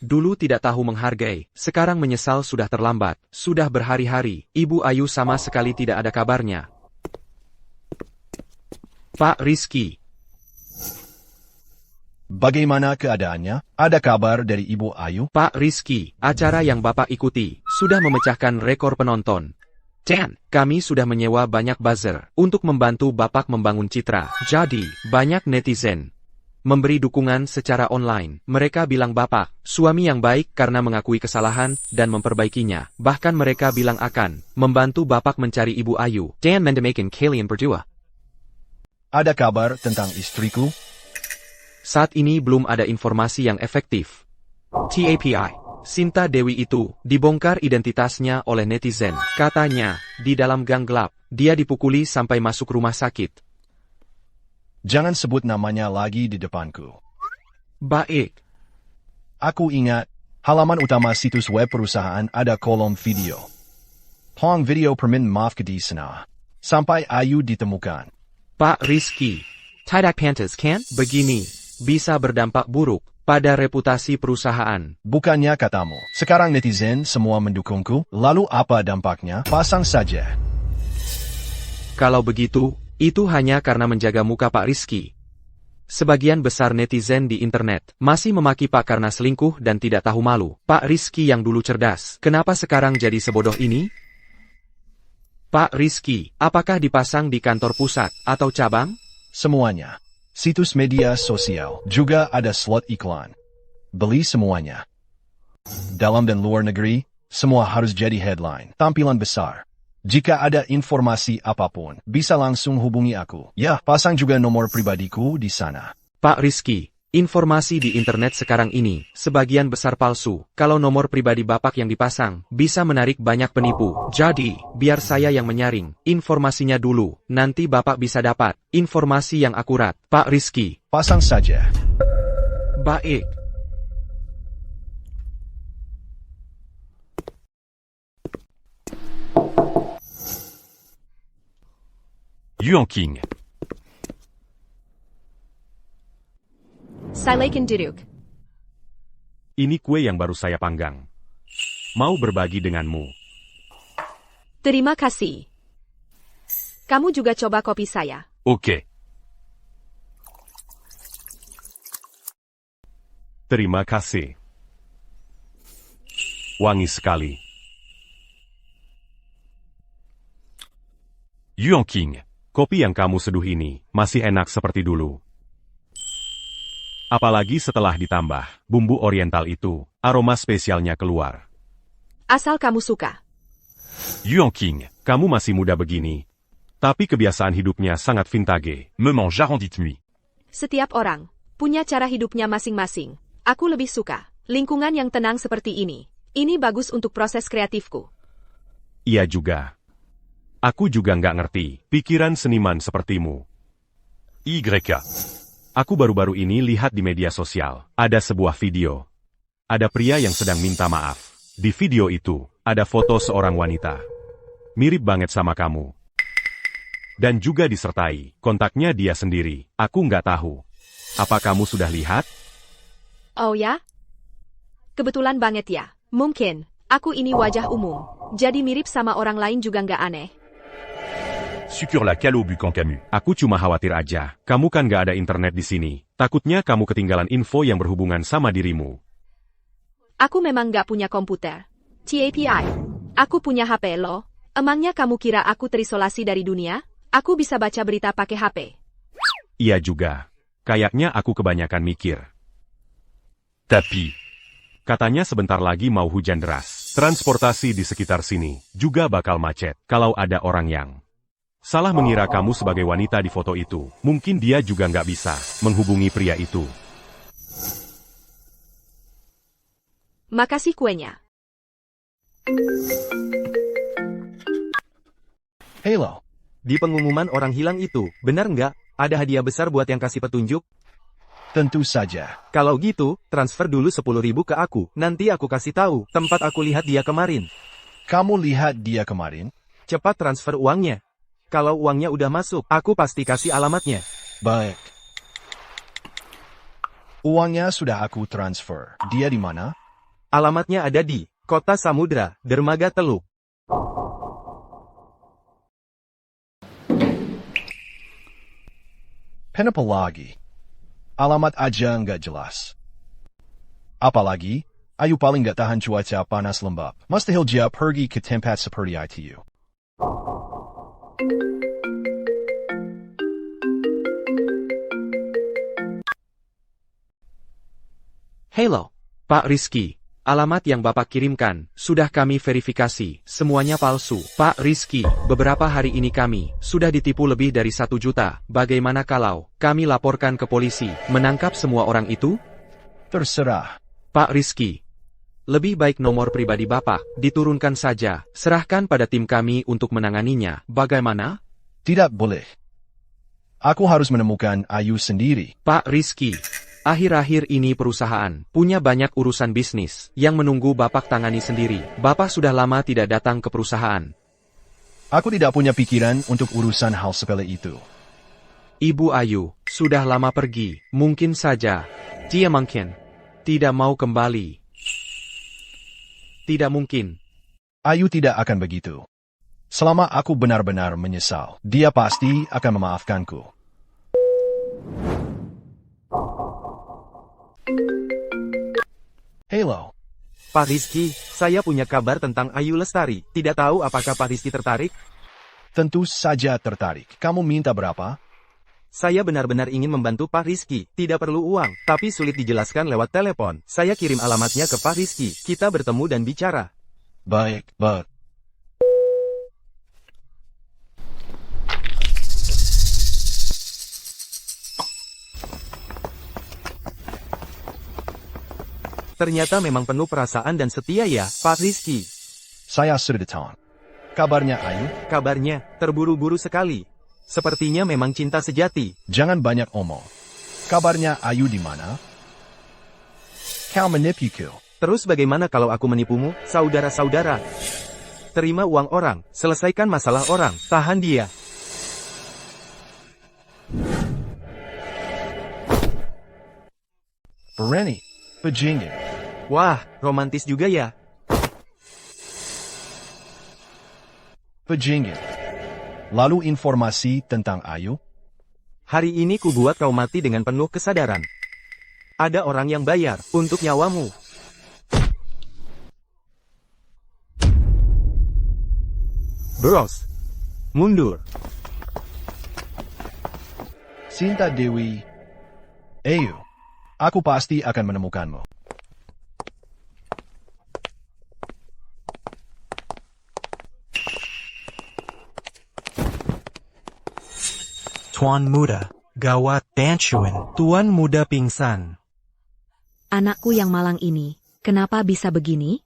Speaker 10: Dulu tidak tahu menghargai, sekarang menyesal sudah terlambat. Sudah berhari-hari, Ibu Ayu sama sekali tidak ada kabarnya. Pak Rizky.
Speaker 4: Bagaimana keadaannya? Ada kabar dari Ibu Ayu?
Speaker 10: Pak Rizky, acara yang Bapak ikuti sudah memecahkan rekor penonton. Dan, kami sudah menyewa banyak buzzer untuk membantu Bapak membangun citra. Jadi, banyak netizen memberi dukungan secara online. Mereka bilang Bapak, suami yang baik karena mengakui kesalahan dan memperbaikinya. Bahkan mereka bilang akan membantu Bapak mencari Ibu Ayu. Dan mendemakin kalian berdua.
Speaker 4: Ada kabar tentang istriku?
Speaker 10: Saat ini belum ada informasi yang efektif. TAPI, Sinta Dewi itu dibongkar identitasnya oleh netizen. Katanya, di dalam gang gelap, dia dipukuli sampai masuk rumah sakit.
Speaker 4: Jangan sebut namanya lagi di depanku.
Speaker 10: Baik.
Speaker 4: Aku ingat, halaman utama situs web perusahaan ada kolom video. Hong video permin maaf di sana. Sampai Ayu ditemukan.
Speaker 10: Pak Rizky, tidak pantas kan? Begini, bisa berdampak buruk pada reputasi perusahaan.
Speaker 4: Bukannya katamu, sekarang netizen semua mendukungku, lalu apa dampaknya? Pasang saja.
Speaker 10: Kalau begitu, itu hanya karena menjaga muka Pak Rizky. Sebagian besar netizen di internet masih memaki Pak karena selingkuh dan tidak tahu malu. Pak Rizky yang dulu cerdas, kenapa sekarang jadi sebodoh ini? Pak Rizky, apakah dipasang di kantor pusat atau cabang?
Speaker 4: Semuanya. Situs media sosial, juga ada slot iklan. Beli semuanya. Dalam dan luar negeri, semua harus jadi headline, tampilan besar. Jika ada informasi apapun, bisa langsung hubungi aku. Ya, pasang juga nomor pribadiku di sana.
Speaker 10: Pak Rizky, informasi di internet sekarang ini, sebagian besar palsu. Kalau nomor pribadi Bapak yang dipasang, bisa menarik banyak penipu. Jadi, biar saya yang menyaring informasinya dulu. Nanti Bapak bisa dapat informasi yang akurat. Pak Rizky.
Speaker 4: Pasang saja.
Speaker 10: Baik.
Speaker 12: Yuan King.
Speaker 1: Silakan duduk.
Speaker 12: Ini kue yang baru saya panggang. Mau berbagi denganmu.
Speaker 1: Terima kasih. Kamu juga coba kopi saya.
Speaker 12: Oke. Terima kasih. Wangi sekali. Yuan King, kopi yang kamu seduh ini masih enak seperti dulu. Apalagi setelah ditambah bumbu oriental itu, aroma spesialnya keluar.
Speaker 1: Asal kamu suka.
Speaker 12: Yuan King, kamu masih muda begini. Tapi kebiasaan hidupnya sangat vintage. Me mange arrondit-nuit.
Speaker 1: Setiap orang punya cara hidupnya masing-masing. Aku lebih suka lingkungan yang tenang seperti ini. Ini bagus untuk proses kreatifku.
Speaker 12: Iya juga. Aku juga nggak ngerti pikiran seniman sepertimu. YK. Aku baru-baru ini lihat di media sosial, ada sebuah video. Ada pria yang sedang minta maaf. Di video itu, ada foto seorang wanita. Mirip banget sama kamu. Dan juga disertai kontaknya dia sendiri. Aku nggak tahu. Apa kamu sudah lihat?
Speaker 1: Oh ya? Kebetulan banget ya. Mungkin, aku ini wajah umum. Jadi mirip sama orang lain juga nggak aneh.
Speaker 12: Syukur la kalau bukan kamu. Aku cuma khawatir aja. Kamu kan nggak ada internet di sini. Takutnya kamu ketinggalan info yang berhubungan sama dirimu.
Speaker 1: Aku memang nggak punya komputer. TAPI. Aku punya HP lo. Emangnya kamu kira aku terisolasi dari dunia? Aku bisa baca berita pakai HP.
Speaker 12: Iya juga. Kayaknya aku kebanyakan mikir. Tapi, katanya sebentar lagi mau hujan deras. Transportasi di sekitar sini juga bakal macet. Kalau ada orang yang salah mengira kamu sebagai wanita di foto itu, mungkin dia juga nggak bisa menghubungi pria itu.
Speaker 1: Makasih kuenya.
Speaker 4: Halo.
Speaker 13: Di pengumuman orang hilang itu, benar nggak? Ada hadiah besar buat yang kasih petunjuk?
Speaker 4: Tentu saja.
Speaker 13: Kalau gitu, transfer dulu 10.000 ke aku. Nanti aku kasih tahu tempat aku lihat dia kemarin.
Speaker 4: Kamu lihat dia kemarin?
Speaker 13: Cepat transfer uangnya. Kalau uangnya udah masuk, aku pasti kasih alamatnya.
Speaker 4: Baik. Uangnya sudah aku transfer. Dia di mana?
Speaker 13: Alamatnya ada di Kota Samudra, Dermaga Teluk.
Speaker 4: Kenapa lagi? Alamat aja nggak jelas. Apalagi, Ayu paling nggak tahan cuaca panas lembab. Mustahil dia pergi ke tempat seperti itu.
Speaker 10: Halo, Pak Rizky. Alamat yang Bapak kirimkan, sudah kami verifikasi, semuanya palsu. Pak Rizky, beberapa hari ini kami sudah ditipu lebih dari 1 juta. Bagaimana kalau kami laporkan ke polisi, menangkap semua orang itu?
Speaker 4: Terserah.
Speaker 10: Pak Rizky, lebih baik nomor pribadi Bapak diturunkan saja, serahkan pada tim kami untuk menanganinya. Bagaimana?
Speaker 4: Tidak boleh. Aku harus menemukan Ayu sendiri.
Speaker 10: Pak Rizky, akhir-akhir ini perusahaan punya banyak urusan bisnis yang menunggu Bapak tangani sendiri. Bapak sudah lama tidak datang ke perusahaan.
Speaker 4: Aku tidak punya pikiran untuk urusan hal sepele itu.
Speaker 10: Ibu Ayu, sudah lama pergi. Mungkin saja dia mungkin tidak mau kembali. Tidak mungkin.
Speaker 4: Ayu tidak akan begitu. Selama aku benar-benar menyesal, dia pasti akan memaafkanku. Halo.
Speaker 13: Pak Rizky, saya punya kabar tentang Ayu Lestari. Tidak tahu apakah Pak Rizky tertarik?
Speaker 4: Tentu saja tertarik. Kamu minta berapa?
Speaker 13: Saya benar-benar ingin membantu Pak Rizky. Tidak perlu uang, tapi sulit dijelaskan lewat telepon. Saya kirim alamatnya ke Pak Rizky. Kita bertemu dan bicara.
Speaker 4: Baik, baik.
Speaker 13: Ternyata memang penuh perasaan dan setia ya, Pak Rizky.
Speaker 4: Saya sudah datang. Kabarnya Ayu?
Speaker 13: Kabarnya, terburu-buru sekali. Sepertinya memang cinta sejati.
Speaker 4: Jangan banyak omong. Kabarnya Ayu di mana? Kau menipuku.
Speaker 13: Terus bagaimana kalau aku menipumu, saudara-saudara? Terima uang orang, selesaikan masalah orang, tahan dia.
Speaker 4: Berani. Bajingan.
Speaker 13: Wah, romantis juga ya.
Speaker 4: Bajingan. Lalu informasi tentang Ayu?
Speaker 13: Hari ini ku buat kau mati dengan penuh kesadaran. Ada orang yang bayar untuk nyawamu. Bros, mundur.
Speaker 4: Sinta Dewi. Ayu. Aku pasti akan menemukanmu.
Speaker 2: Tuan muda, gawat Danchuin. Tuan muda pingsan.
Speaker 3: Anakku yang malang ini, kenapa bisa begini?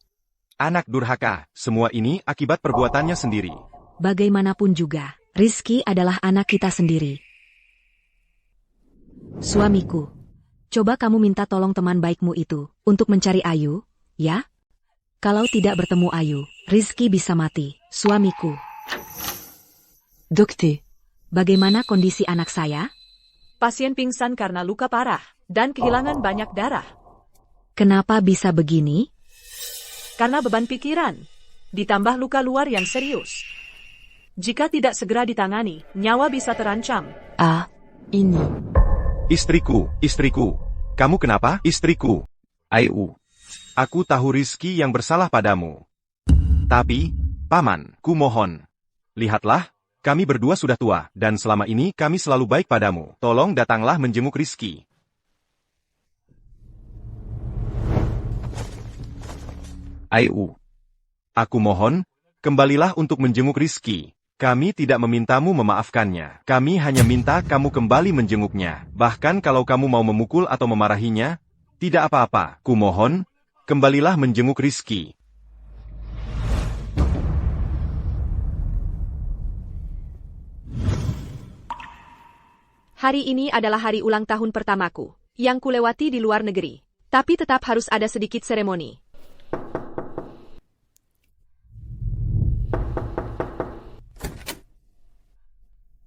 Speaker 12: Anak durhaka, semua ini akibat perbuatannya sendiri.
Speaker 3: Bagaimanapun juga, Rizky adalah anak kita sendiri. Suamiku, coba kamu minta tolong teman baikmu itu untuk mencari Ayu, ya? Kalau tidak bertemu Ayu, Rizky bisa mati, suamiku. Dokter, bagaimana kondisi anak saya?
Speaker 5: Pasien pingsan karena luka parah dan kehilangan banyak darah.
Speaker 3: Kenapa bisa begini?
Speaker 5: Karena beban pikiran, ditambah luka luar yang serius. Jika tidak segera ditangani, nyawa bisa terancam.
Speaker 3: Ini.
Speaker 12: Istriku, kamu kenapa? Istriku. Ayu. Aku tahu Rizky yang bersalah padamu. Tapi, Paman, ku mohon. Lihatlah, kami berdua sudah tua, dan selama ini kami selalu baik padamu. Tolong datanglah menjenguk Rizky. Ayu. Aku mohon, kembalilah untuk menjenguk Rizky. Kami tidak memintamu memaafkannya. Kami hanya minta kamu kembali menjenguknya. Bahkan kalau kamu mau memukul atau memarahinya, tidak apa-apa. Ku mohon, kembalilah menjenguk Rizky.
Speaker 1: Hari ini adalah hari ulang tahun pertamaku, yang kulewati di luar negeri. Tapi tetap harus ada sedikit seremoni.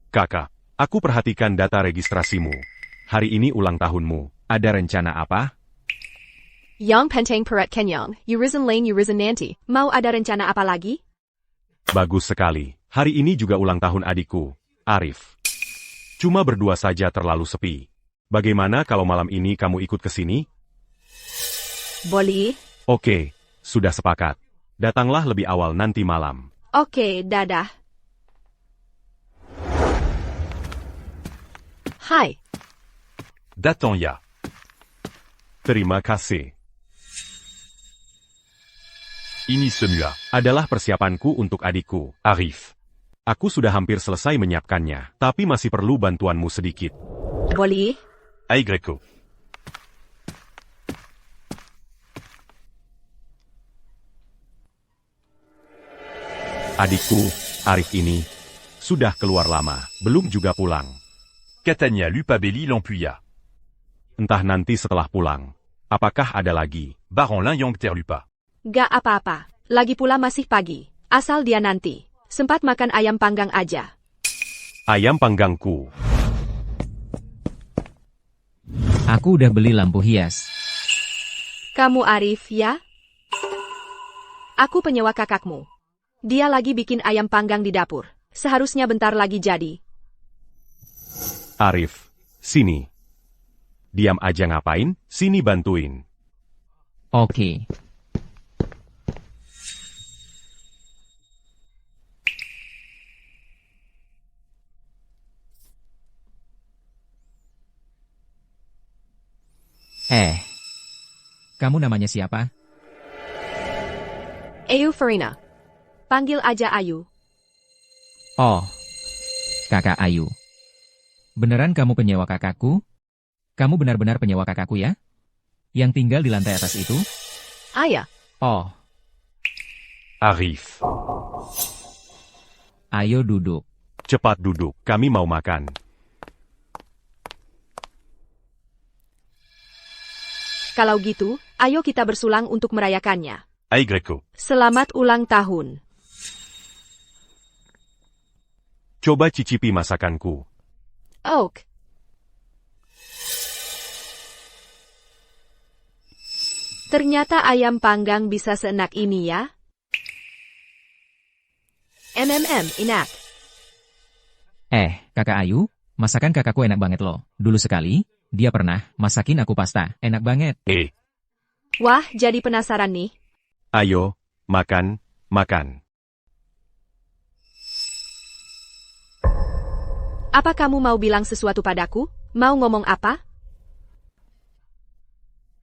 Speaker 12: Kakak, aku perhatikan data registrasimu. Hari ini ulang tahunmu. Ada rencana apa?
Speaker 1: Yang Pentang Peret Kenyang, Urizen Lane Urizen Nanti. Mau ada rencana apa lagi?
Speaker 12: Bagus sekali. Hari ini juga ulang tahun adikku, Arif. Cuma berdua saja terlalu sepi. Bagaimana kalau malam ini kamu ikut ke sini?
Speaker 1: Boleh.
Speaker 12: Oke, sudah sepakat. Datanglah lebih awal nanti malam.
Speaker 1: Oke, dadah. Hai.
Speaker 12: Datang ya. Terima kasih. Ini semua adalah persiapanku untuk adikku, Arif. Aku sudah hampir selesai menyiapkannya, tapi masih perlu bantuanmu sedikit.
Speaker 1: Boleh.
Speaker 12: Aigreku. Adikku, Arif ini, sudah keluar lama, belum juga pulang. Katanya lupa beli l'empuya. Entah nanti setelah pulang. Apakah ada lagi? Baron yang terlupa.
Speaker 1: Gak apa-apa. Lagi pula masih pagi. Asal dia nanti sempat makan ayam panggang aja.
Speaker 12: Ayam panggangku.
Speaker 9: Aku udah beli lampu hias.
Speaker 1: Kamu Arif, ya? Aku penyewa kakakmu. Dia lagi bikin ayam panggang di dapur. Seharusnya bentar lagi jadi.
Speaker 12: Arif, sini. Diam aja ngapain? Sini bantuin.
Speaker 9: Oke. Kamu namanya siapa?
Speaker 1: Ayu Farina. Panggil aja Ayu.
Speaker 9: Oh, kakak Ayu. Beneran kamu penyewa kakakku? Kamu benar-benar penyewa kakakku ya? Yang tinggal di lantai atas itu?
Speaker 5: Ayah.
Speaker 9: Oh,
Speaker 12: Arif,
Speaker 9: ayo duduk.
Speaker 12: cepat duduk. Kami mau makan.
Speaker 1: Kalau gitu, ayo kita bersulang untuk merayakannya.
Speaker 12: Aigreku,
Speaker 1: Selamat ulang tahun.
Speaker 12: coba cicipi masakanku.
Speaker 1: Oak. Ternyata ayam panggang bisa seenak ini ya. Enak.
Speaker 9: Kakak Ayu, masakan kakakku enak banget loh. Dulu sekali, dia pernah masakin aku pasta. Enak banget.
Speaker 1: Wah, jadi penasaran nih.
Speaker 12: Ayo, makan, makan.
Speaker 1: Apa kamu mau bilang sesuatu padaku? Mau ngomong apa?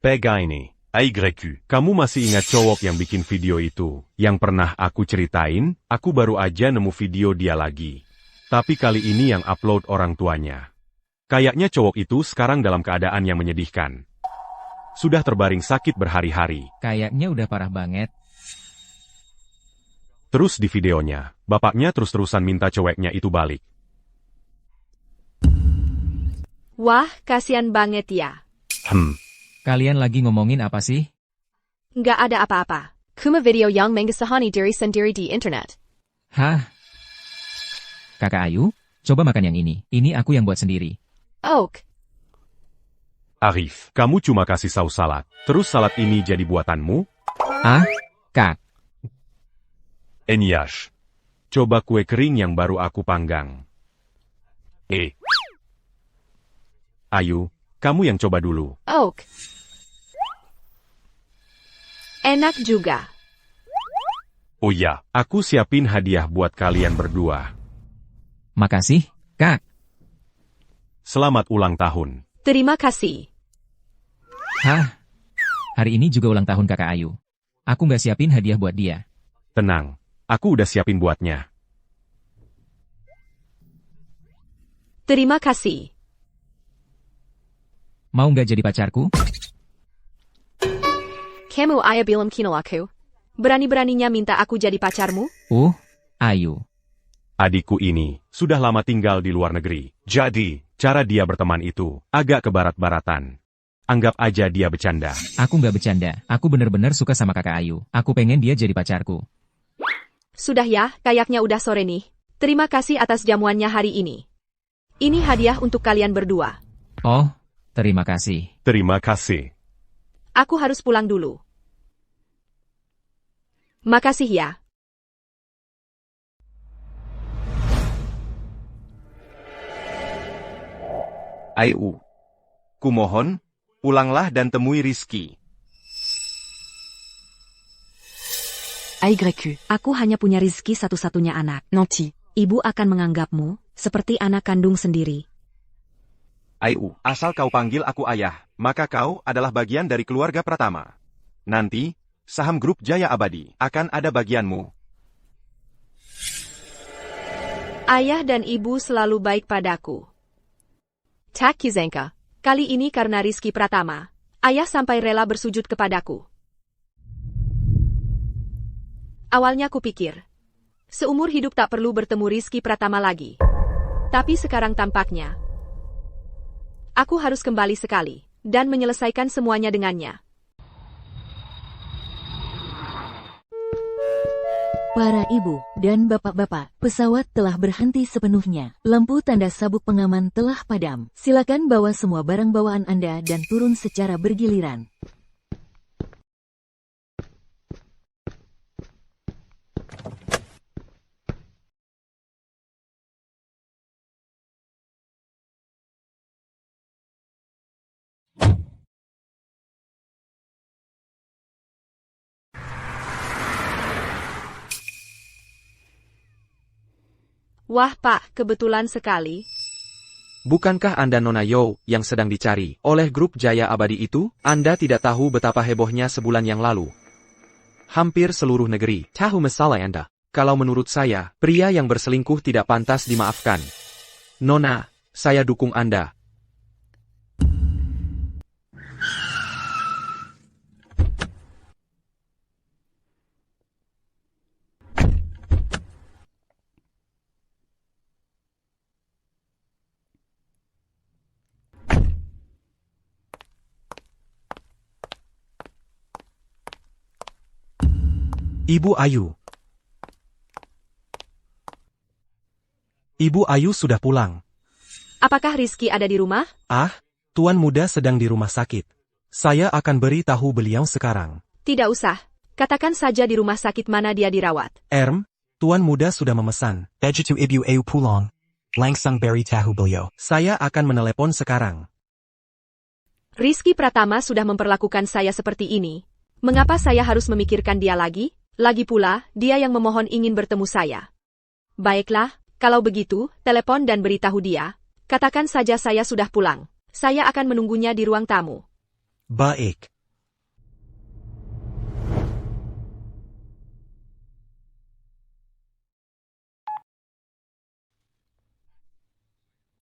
Speaker 12: Pega ini. Aigreku, kamu masih ingat cowok yang bikin video itu? Yang pernah aku ceritain, aku baru aja nemu video dia lagi. Tapi kali ini yang upload orang tuanya. Kayaknya cowok itu sekarang dalam keadaan yang menyedihkan. Sudah terbaring sakit berhari-hari.
Speaker 9: Kayaknya udah parah banget.
Speaker 12: Terus di videonya, bapaknya terus-terusan minta ceweknya itu balik.
Speaker 1: Wah, kasihan banget ya.
Speaker 9: Kalian lagi ngomongin apa sih?
Speaker 1: Nggak ada apa-apa.
Speaker 7: Kuma video yang mengesahani diri sendiri di internet.
Speaker 9: Hah? Kakak Ayu, coba makan yang ini. Ini aku yang buat sendiri.
Speaker 1: Oak.
Speaker 12: Arif, kamu cuma kasih saus salad. Terus salad ini jadi buatanmu?
Speaker 9: Kak.
Speaker 12: Enyash. Coba kue kering yang baru aku panggang. Ayu, kamu yang coba dulu.
Speaker 1: Oak. Enak juga.
Speaker 12: Oh ya, aku siapin hadiah buat kalian berdua.
Speaker 9: Makasih, Kak.
Speaker 12: Selamat ulang tahun.
Speaker 1: Terima kasih.
Speaker 9: Hah? Hari ini juga ulang tahun kakak Ayu. Aku nggak siapin hadiah buat dia.
Speaker 12: Tenang, aku udah siapin buatnya.
Speaker 1: Terima kasih.
Speaker 9: Mau nggak jadi pacarku?
Speaker 1: Kamu ayah bilang kinol aku. Berani-beraninya minta aku jadi pacarmu?
Speaker 9: Ayu.
Speaker 12: Adikku ini sudah lama tinggal di luar negeri. Jadi, cara dia berteman itu agak kebarat-baratan. Anggap aja dia bercanda.
Speaker 9: Aku nggak bercanda. Aku bener-bener suka sama kakak Ayu. Aku pengen dia jadi pacarku.
Speaker 1: Sudah ya, kayaknya udah sore nih. Terima kasih atas jamuannya hari ini. Ini hadiah untuk kalian berdua.
Speaker 9: Oh, terima kasih.
Speaker 12: Terima kasih.
Speaker 1: Aku harus pulang dulu. Makasih ya.
Speaker 12: Ayu.
Speaker 13: Kumohon, ulanglah dan temui Rizky.
Speaker 3: Aigreku, aku hanya punya Rizky satu-satunya anak. Nanti, ibu akan menganggapmu seperti anak kandung sendiri.
Speaker 13: Ayu, asal kau panggil aku ayah, maka kau adalah bagian dari keluarga Pratama. Nanti, saham grup Jaya Abadi akan ada bagianmu.
Speaker 1: Ayah dan ibu selalu baik padaku. Tak Kizenka, kali ini karena Rizky Pratama, ayah sampai rela bersujud kepadaku. Awalnya kupikir, seumur hidup tak perlu bertemu Rizky Pratama lagi. Tapi sekarang tampaknya, aku harus kembali sekali, dan menyelesaikan semuanya dengannya.
Speaker 8: Para ibu dan bapak-bapak, pesawat telah berhenti sepenuhnya. Lampu tanda sabuk pengaman telah padam. Silakan bawa semua barang bawaan Anda dan turun secara bergiliran.
Speaker 1: Wah Pak, kebetulan sekali.
Speaker 10: Bukankah Anda Nona Yo yang sedang dicari oleh grup Jaya Abadi itu? Anda tidak tahu betapa hebohnya sebulan yang lalu. Hampir seluruh negeri tahu masalah Anda. Kalau menurut saya, pria yang berselingkuh tidak pantas dimaafkan. Nona, saya dukung Anda.
Speaker 2: Ibu Ayu. Ibu Ayu sudah pulang.
Speaker 1: Apakah Rizky ada di rumah?
Speaker 2: Ah, Tuan Muda sedang di rumah sakit. Saya akan beri tahu beliau sekarang.
Speaker 1: Tidak usah. Katakan saja di rumah sakit mana dia dirawat.
Speaker 2: Tuan Muda sudah memesan.
Speaker 14: Begitu Ibu Ayu pulang, langsung beri tahu beliau.
Speaker 2: Saya akan menelepon sekarang.
Speaker 1: Rizky Pratama sudah memperlakukan saya seperti ini. Mengapa saya harus memikirkan dia lagi? Lagi pula, dia yang memohon ingin bertemu saya. Baiklah, kalau begitu, telepon dan beritahu dia. Katakan saja saya sudah pulang. Saya akan menunggunya di ruang tamu.
Speaker 2: Baik.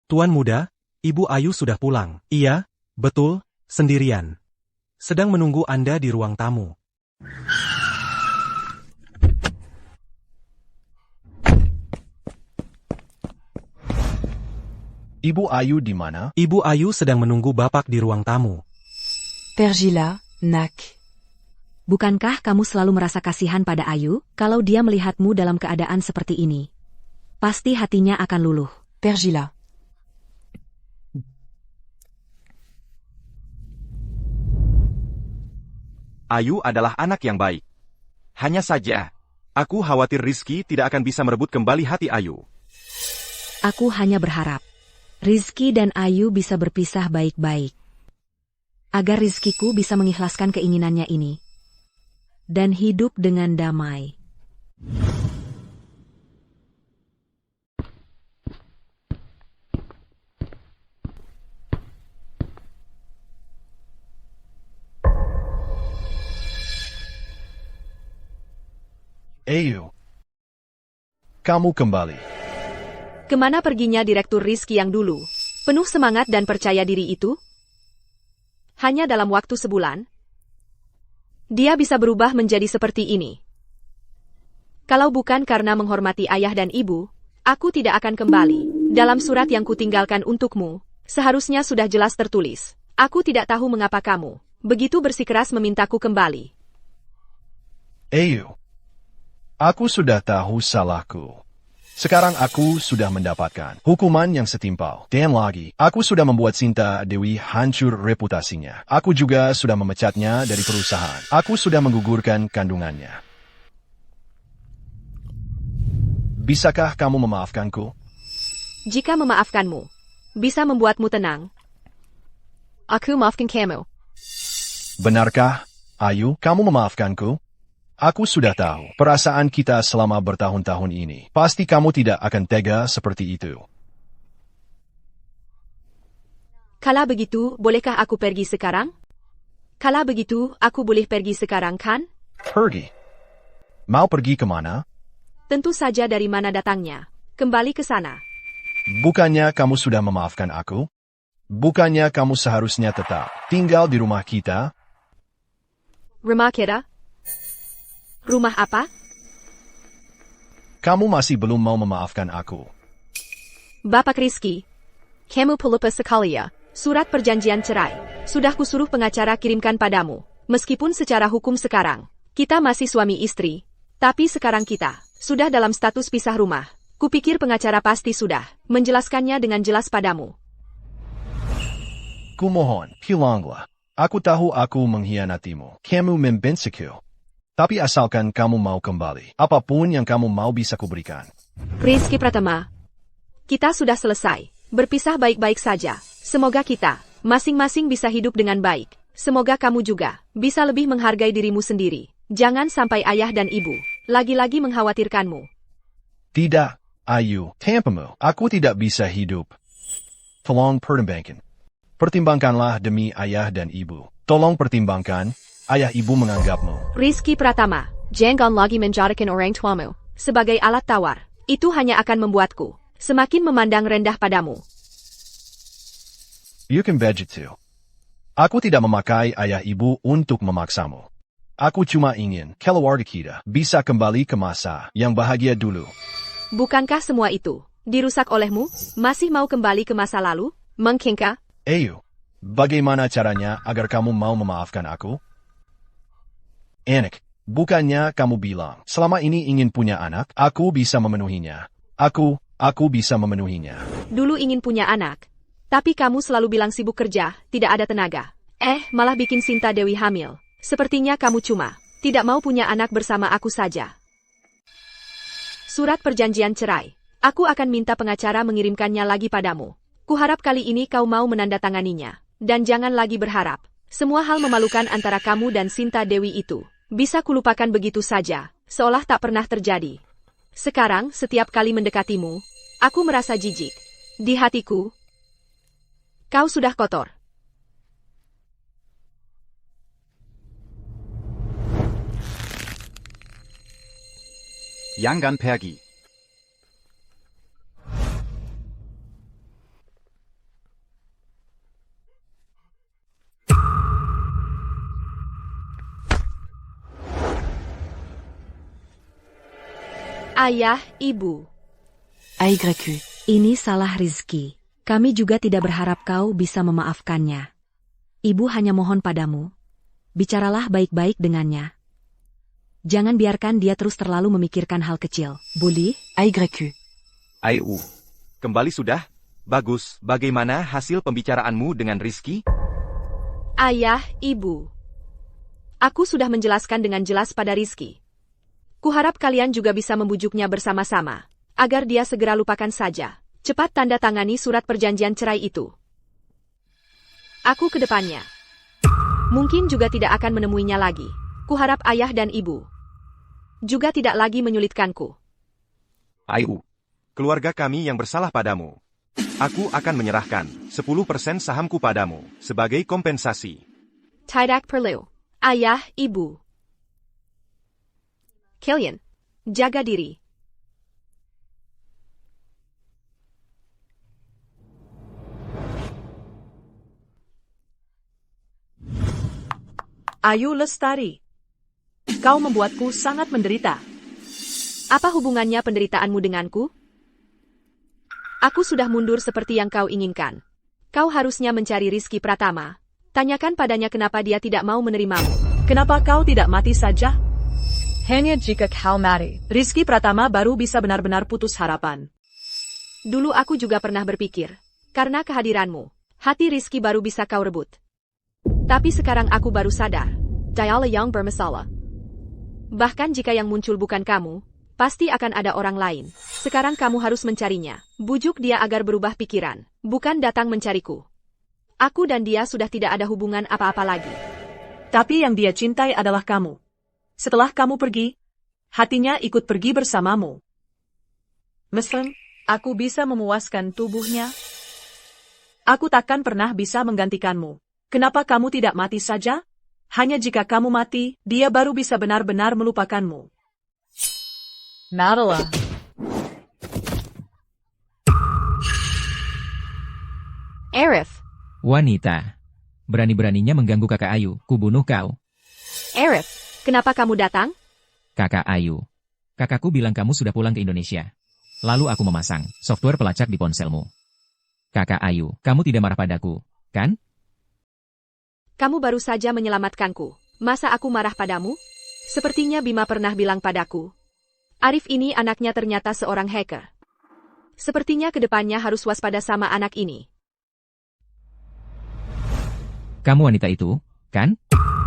Speaker 2: Tuan Muda, Ibu Ayu sudah pulang. Iya, betul, sendirian. Sedang menunggu Anda di ruang tamu.
Speaker 4: Ibu Ayu di mana?
Speaker 2: Ibu Ayu sedang menunggu Bapak di ruang tamu.
Speaker 6: Pergila, nak.
Speaker 3: Bukankah kamu selalu merasa kasihan pada Ayu, kalau dia melihatmu dalam keadaan seperti ini? Pasti hatinya akan luluh.
Speaker 6: Pergila.
Speaker 12: Ayu adalah anak yang baik. Hanya saja, aku khawatir Rizky tidak akan bisa merebut kembali hati Ayu.
Speaker 3: Aku hanya berharap Rizky dan Ayu bisa berpisah baik-baik. Agar Rizkyku bisa mengikhlaskan keinginannya ini. Dan hidup dengan damai.
Speaker 4: Ayu, kamu kembali.
Speaker 1: Kemana perginya Direktur Rizky yang dulu? Penuh semangat dan percaya diri itu? Hanya dalam waktu sebulan, dia bisa berubah menjadi seperti ini. Kalau bukan karena menghormati ayah dan ibu, aku tidak akan kembali. Dalam surat yang kutinggalkan untukmu, seharusnya sudah jelas tertulis. Aku tidak tahu mengapa kamu begitu bersikeras memintaku kembali.
Speaker 4: Ayu, aku sudah tahu salahku. Sekarang aku sudah mendapatkan hukuman yang setimpal. Dan lagi, aku sudah membuat Sinta Dewi hancur reputasinya. Aku juga sudah memecatnya dari perusahaan. Aku sudah menggugurkan kandungannya. Bisakah kamu memaafkanku?
Speaker 1: Jika memaafkanmu, bisa membuatmu tenang. Aku maafkan kamu.
Speaker 4: Benarkah, Ayu, kamu memaafkanku? Aku sudah tahu perasaan kita selama bertahun-tahun ini. Pasti kamu tidak akan tega seperti itu.
Speaker 1: Kalau begitu, bolehkah aku pergi sekarang? Kalau begitu, aku boleh pergi sekarang kan?
Speaker 4: Pergi? Mau pergi kemana?
Speaker 1: Tentu saja dari mana datangnya. Kembali ke sana.
Speaker 4: Bukannya kamu sudah memaafkan aku? Bukannya kamu seharusnya tetap tinggal di rumah kita?
Speaker 1: Rumah kita? Rumah apa?
Speaker 4: Kamu masih belum mau memaafkan aku.
Speaker 1: Bapak Rizky, kamu pelupa sekali ya. Surat perjanjian cerai sudah kusuruh pengacara kirimkan padamu. Meskipun secara hukum sekarang kita masih suami istri, Tapi sekarang kita sudah dalam status pisah rumah. Kupikir pengacara pasti sudah menjelaskannya dengan jelas padamu.
Speaker 4: Kumohon, hilanglah. Aku tahu aku mengkhianatimu. Kamu membenciku. Tapi asalkan kamu mau kembali, apapun yang kamu mau bisa kuberikan.
Speaker 1: Rizky Pratama, kita sudah selesai. Berpisah baik-baik saja. Semoga kita masing-masing bisa hidup dengan baik. Semoga kamu juga bisa lebih menghargai dirimu sendiri. Jangan sampai ayah dan ibu lagi-lagi mengkhawatirkanmu.
Speaker 4: Tidak, Ayu, tanpamu, aku tidak bisa hidup. Tolong pertimbangkan. Pertimbangkanlah demi ayah dan ibu. Tolong pertimbangkan, ayah ibu menganggapmu.
Speaker 1: Rizky Pratama, jangan lagi menjadikan orang tuamu sebagai alat tawar. Itu hanya akan membuatku semakin memandang rendah padamu.
Speaker 4: Bukan begitu. Aku tidak memakai ayah ibu untuk memaksamu. Aku cuma ingin keluarga kita bisa kembali ke masa yang bahagia dulu.
Speaker 1: Bukankah semua itu dirusak olehmu? Masih mau kembali ke masa lalu? Mungkinkah?
Speaker 4: Ayu, bagaimana caranya agar kamu mau memaafkan aku? Anak, bukannya kamu bilang, selama ini ingin punya anak, aku bisa memenuhinya. Aku bisa memenuhinya.
Speaker 1: Dulu ingin punya anak, tapi kamu selalu bilang sibuk kerja, tidak ada tenaga. Malah bikin Sinta Dewi hamil. Sepertinya kamu cuma tidak mau punya anak bersama aku saja. Surat perjanjian cerai. Aku akan minta pengacara mengirimkannya lagi padamu. Kuharap kali ini kau mau menandatanganinya. Dan jangan lagi berharap semua hal memalukan antara kamu dan Sinta Dewi itu bisa kulupakan begitu saja, seolah tak pernah terjadi. Sekarang, setiap kali mendekatimu, aku merasa jijik. Di hatiku, kau sudah kotor.
Speaker 15: Jangan pergi.
Speaker 1: Ayah, ibu.
Speaker 3: Aigreku, ini salah Rizky. Kami juga tidak berharap kau bisa memaafkannya. Ibu hanya mohon padamu. Bicaralah baik-baik dengannya. Jangan biarkan dia terus terlalu memikirkan hal kecil. Boleh? Aigreku.
Speaker 13: Ayu, kembali sudah? Bagus, bagaimana hasil pembicaraanmu dengan Rizky?
Speaker 1: Ayah, ibu. Aku sudah menjelaskan dengan jelas pada Rizky. Kuharap kalian juga bisa membujuknya bersama-sama, agar dia segera lupakan saja. Cepat tanda tangani surat perjanjian cerai itu. Aku ke depannya mungkin juga tidak akan menemuinya lagi. Kuharap ayah dan ibu juga tidak lagi menyulitkanku.
Speaker 12: Ayu, keluarga kami yang bersalah padamu. Aku akan menyerahkan 10% sahamku padamu sebagai kompensasi.
Speaker 1: Tidak perlu. Ayah, ibu. Kalian, jaga diri.
Speaker 5: Ayu Lestari, kau membuatku sangat menderita.
Speaker 1: Apa hubungannya penderitaanmu denganku? Aku sudah mundur seperti yang kau inginkan. Kau harusnya mencari Rizky Pratama. Tanyakan padanya kenapa dia tidak mau menerimamu.
Speaker 5: Kenapa kau tidak mati saja? Hanya jika kau mati, Rizky Pratama baru bisa benar-benar putus harapan.
Speaker 1: Dulu aku juga pernah berpikir, karena kehadiranmu, hati Rizky baru bisa kau rebut. Tapi sekarang aku baru sadar, dialah yang bermasalah. Bahkan jika yang muncul bukan kamu, pasti akan ada orang lain. Sekarang kamu harus mencarinya. Bujuk dia agar berubah pikiran, bukan datang mencariku. Aku dan dia sudah tidak ada hubungan apa-apa lagi.
Speaker 5: Tapi yang dia cintai adalah kamu. Setelah kamu pergi, hatinya ikut pergi bersamamu. Meskipun aku bisa memuaskan tubuhnya, aku takkan pernah bisa menggantikanmu. Kenapa kamu tidak mati saja? Hanya jika kamu mati, dia baru bisa benar-benar melupakanmu. Madala.
Speaker 1: Arif.
Speaker 9: Wanita. Berani-beraninya mengganggu kakak Ayu, kubunuh kau.
Speaker 1: Arif. Kenapa kamu datang?
Speaker 9: Kakak Ayu. Kakakku bilang kamu sudah pulang ke Indonesia. Lalu aku memasang software pelacak di ponselmu. Kakak Ayu, kamu tidak marah padaku, kan?
Speaker 1: Kamu baru saja menyelamatkanku. Masa aku marah padamu? Sepertinya Bima pernah bilang padaku. Arif ini anaknya ternyata seorang hacker. Sepertinya kedepannya harus waspada sama anak ini.
Speaker 9: Kamu wanita itu, kan?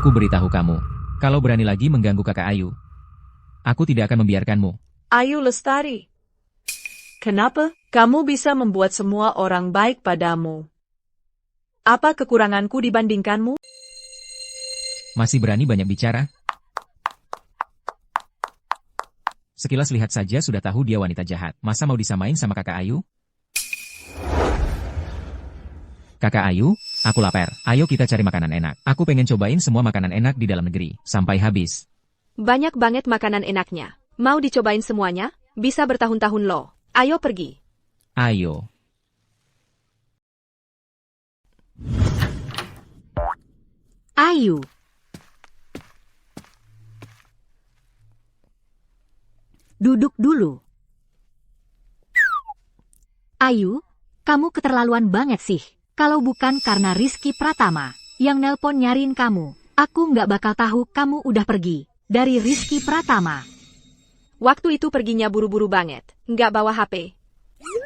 Speaker 9: Ku beritahu kamu, kalau berani lagi mengganggu kakak Ayu, aku tidak akan membiarkanmu.
Speaker 5: Ayu Lestari. Kenapa kamu bisa membuat semua orang baik padamu? Apa kekuranganku dibandingkanmu?
Speaker 9: Masih berani banyak bicara? Sekilas lihat saja sudah tahu dia wanita jahat. Masa mau disamain sama kakak Ayu? Kakak Ayu, aku lapar. Ayo kita cari makanan enak. Aku pengen cobain semua makanan enak di dalam negeri, sampai habis.
Speaker 1: Banyak banget makanan enaknya. Mau dicobain semuanya? Bisa bertahun-tahun loh. Ayo pergi.
Speaker 9: Ayo.
Speaker 3: Ayu. Duduk dulu. Ayu, kamu keterlaluan banget sih. Kalau bukan karena Rizky Pratama yang nelpon nyariin kamu, aku nggak bakal tahu kamu udah pergi. Dari Rizky Pratama.
Speaker 1: Waktu itu perginya buru-buru banget. Nggak bawa HP.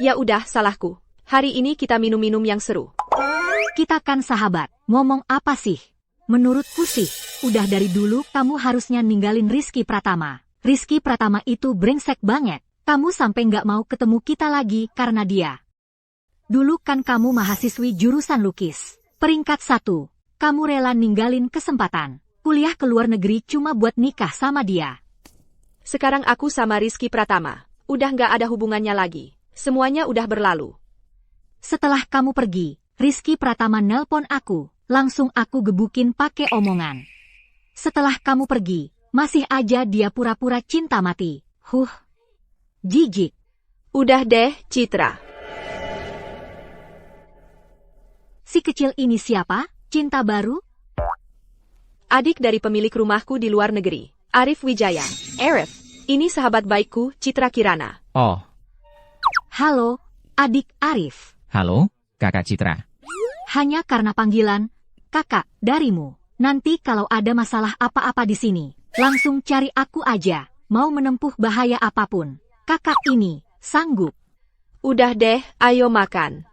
Speaker 1: Ya udah, salahku. Hari ini kita minum-minum yang seru.
Speaker 3: Kita kan sahabat. Ngomong apa sih? Menurutku sih, udah dari dulu kamu harusnya ninggalin Rizky Pratama. Rizky Pratama itu brengsek banget. Kamu sampai nggak mau ketemu kita lagi karena dia. Dulu kan kamu mahasiswi jurusan lukis. Peringkat 1. Kamu rela ninggalin kesempatan kuliah ke luar negeri cuma buat nikah sama dia.
Speaker 1: Sekarang aku sama Rizky Pratama. Udah nggak ada hubungannya lagi. Semuanya udah berlalu.
Speaker 3: Setelah kamu pergi, Rizky Pratama nelpon aku. Langsung aku gebukin pakai omongan. Setelah kamu pergi, masih aja dia pura-pura cinta mati. Jijik.
Speaker 1: Udah deh, Citra.
Speaker 3: Si kecil ini siapa? Cinta baru?
Speaker 1: Adik dari pemilik rumahku di luar negeri, Arif Wijaya. Arif, ini sahabat baikku, Citra Kirana.
Speaker 9: Oh.
Speaker 3: Halo, adik Arif.
Speaker 9: Halo, kakak Citra.
Speaker 3: Hanya karena panggilan, kakak, darimu. Nanti kalau ada masalah apa-apa di sini, langsung cari aku aja. Mau menempuh bahaya apapun. Kakak ini, sanggup.
Speaker 1: Udah deh, ayo makan.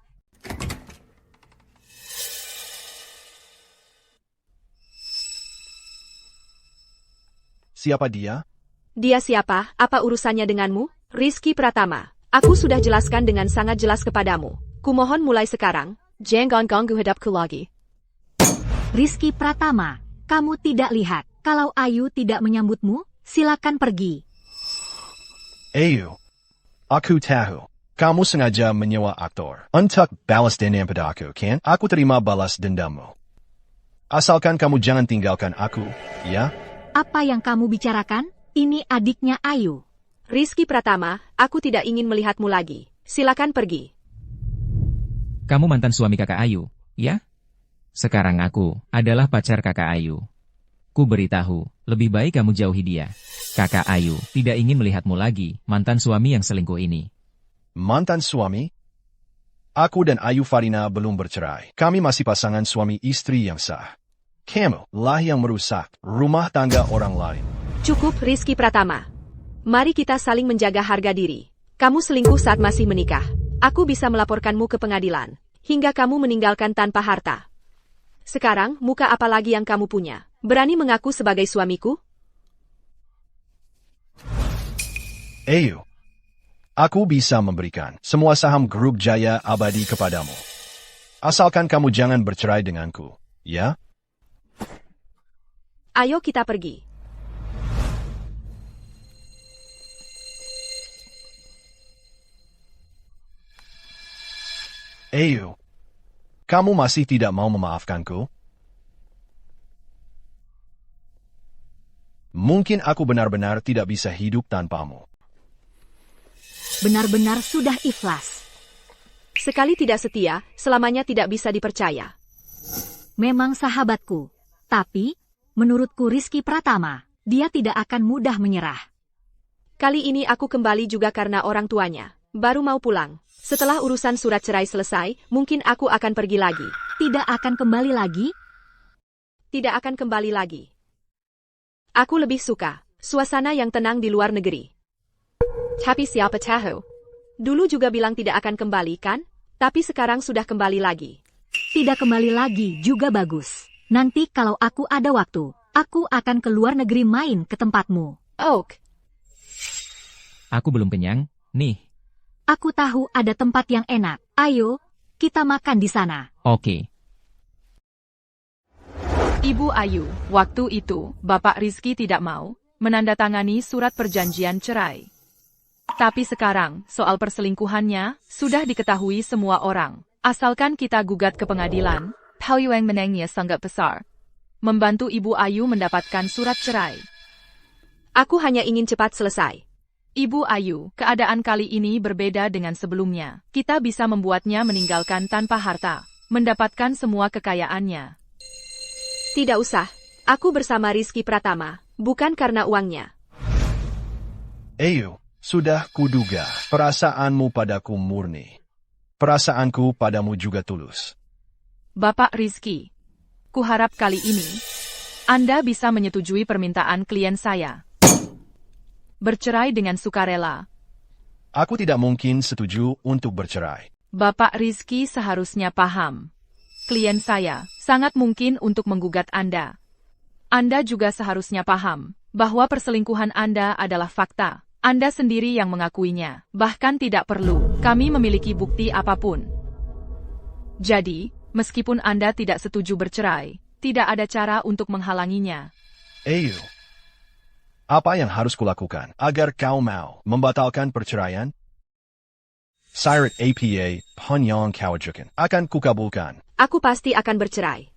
Speaker 4: Siapa dia?
Speaker 1: Dia siapa? Apa urusannya denganmu? Rizky Pratama. Aku sudah jelaskan dengan sangat jelas kepadamu. Kumohon mulai sekarang, jangan ganggu hidupku lagi.
Speaker 3: Rizky Pratama, kamu tidak lihat kalau Ayu tidak menyambutmu? Silakan pergi.
Speaker 4: Ayu. Aku tahu. Kamu sengaja menyewa aktor untuk balas dendam pada aku, kan? Aku terima balas dendammu. Asalkan kamu jangan tinggalkan aku, ya?
Speaker 3: Apa yang kamu bicarakan? Ini adiknya Ayu.
Speaker 1: Rizky Pratama, aku tidak ingin melihatmu lagi. Silakan pergi.
Speaker 9: Kamu mantan suami kakak Ayu, ya? Sekarang aku adalah pacar kakak Ayu. Ku beritahu, lebih baik kamu jauhi dia. Kakak Ayu tidak ingin melihatmu lagi, mantan suami yang selingkuh ini.
Speaker 4: Mantan suami? Aku dan Ayu Farina belum bercerai. Kami masih pasangan suami istri yang sah. Kamu lah yang merusak rumah tangga orang lain.
Speaker 1: Cukup, Rizky Pratama. Mari kita saling menjaga harga diri. Kamu selingkuh saat masih menikah. Aku bisa melaporkanmu ke pengadilan. Hingga kamu meninggalkan tanpa harta. Sekarang, muka apa lagi yang kamu punya? Berani mengaku sebagai suamiku?
Speaker 4: Ayu. Aku bisa memberikan semua saham grup Jaya Abadi kepadamu. Asalkan kamu jangan bercerai denganku, ya?
Speaker 1: Ayo kita pergi.
Speaker 4: Ayu. Kamu masih tidak mau memaafkanku? Mungkin aku benar-benar tidak bisa hidup tanpamu.
Speaker 3: Benar-benar sudah ikhlas.
Speaker 1: Sekali tidak setia, selamanya tidak bisa dipercaya.
Speaker 3: Memang sahabatku. Tapi, menurutku Rizky Pratama, dia tidak akan mudah menyerah.
Speaker 1: Kali ini aku kembali juga karena orang tuanya. Baru mau pulang. Setelah urusan surat cerai selesai, mungkin aku akan pergi lagi.
Speaker 3: Tidak akan kembali lagi?
Speaker 1: Tidak akan kembali lagi. Aku lebih suka suasana yang tenang di luar negeri. Tapi siapa tahu? Dulu juga bilang tidak akan kembali kan? Tapi sekarang sudah kembali lagi.
Speaker 8: Tidak kembali lagi juga bagus. Nanti kalau aku ada waktu, aku akan ke luar negeri main ke tempatmu.
Speaker 1: Oak.
Speaker 9: Aku belum kenyang, nih.
Speaker 8: Aku tahu ada tempat yang enak. Ayo, kita makan di sana.
Speaker 9: Oke.
Speaker 7: Ibu Ayu, waktu itu, Bapak Rizky tidak mau menandatangani surat perjanjian cerai. Tapi sekarang, soal perselingkuhannya, sudah diketahui semua orang. Asalkan kita gugat ke pengadilan, Pauyuang menangnya sangat besar. Membantu Ibu Ayu mendapatkan surat cerai.
Speaker 1: Aku hanya ingin cepat selesai.
Speaker 7: Ibu Ayu, keadaan kali ini berbeda dengan sebelumnya. Kita bisa membuatnya meninggalkan tanpa harta, mendapatkan semua kekayaannya.
Speaker 1: Tidak usah, aku bersama Rizky Pratama, bukan karena uangnya.
Speaker 4: Ayu, sudah kuduga, perasaanmu padaku murni. Perasaanku padamu juga tulus.
Speaker 7: Bapak Rizky, kuharap kali ini, Anda bisa menyetujui permintaan klien saya. Bercerai dengan sukarela.
Speaker 4: Aku tidak mungkin setuju untuk bercerai.
Speaker 7: Bapak Rizky seharusnya paham. Klien saya sangat mungkin untuk menggugat Anda. Anda juga seharusnya paham bahwa perselingkuhan Anda adalah fakta. Anda sendiri yang mengakuinya. Bahkan tidak perlu kami memiliki bukti apapun. Jadi, meskipun Anda tidak setuju bercerai, tidak ada cara untuk menghalanginya.
Speaker 4: Ayu, apa yang harus kulakukan agar kau mau membatalkan perceraian? Syarat APA Panyang Kawajukan akan kukabulkan.
Speaker 1: Aku pasti akan bercerai.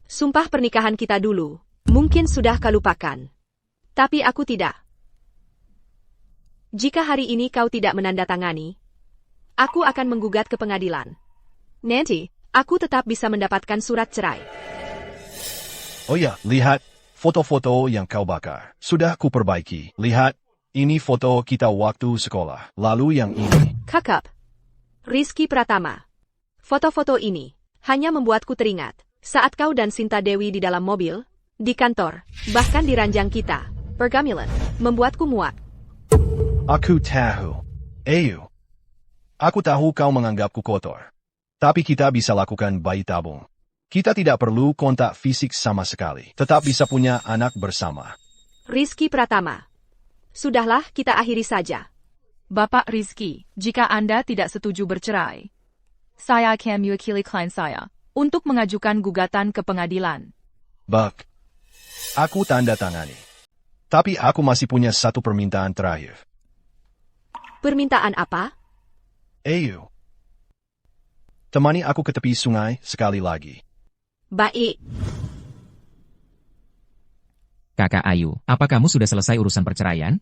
Speaker 1: Sumpah pernikahan kita dulu, mungkin sudah kau lupakan. Tapi aku tidak. Jika hari ini kau tidak menandatangani, aku akan menggugat ke pengadilan. Nanti, aku tetap bisa mendapatkan surat cerai.
Speaker 4: Oh ya, lihat foto-foto yang kau bakar. Sudah kuperbaiki. Lihat, ini foto kita waktu sekolah. Lalu yang ini.
Speaker 1: Kakak, Rizky Pratama. Foto-foto ini hanya membuatku teringat saat kau dan Sinta Dewi di dalam mobil, di kantor, bahkan di ranjang kita, pergamilan, membuatku muak.
Speaker 4: Aku tahu. Ayu. Aku tahu kau menganggapku kotor. Tapi kita bisa lakukan bayi tabung. Kita tidak perlu kontak fisik sama sekali. Tetap bisa punya anak bersama.
Speaker 1: Rizky Pratama. Sudahlah, kita akhiri saja.
Speaker 7: Bapak Rizky, jika Anda tidak setuju bercerai, saya akan mewakili klien saya untuk mengajukan gugatan ke pengadilan.
Speaker 4: Bak, aku tanda tangani. Tapi aku masih punya satu permintaan terakhir.
Speaker 1: Permintaan apa?
Speaker 4: Ayu. Temani aku ke tepi sungai sekali lagi.
Speaker 1: Baik.
Speaker 9: Kakak Ayu, apa kamu sudah selesai urusan perceraian?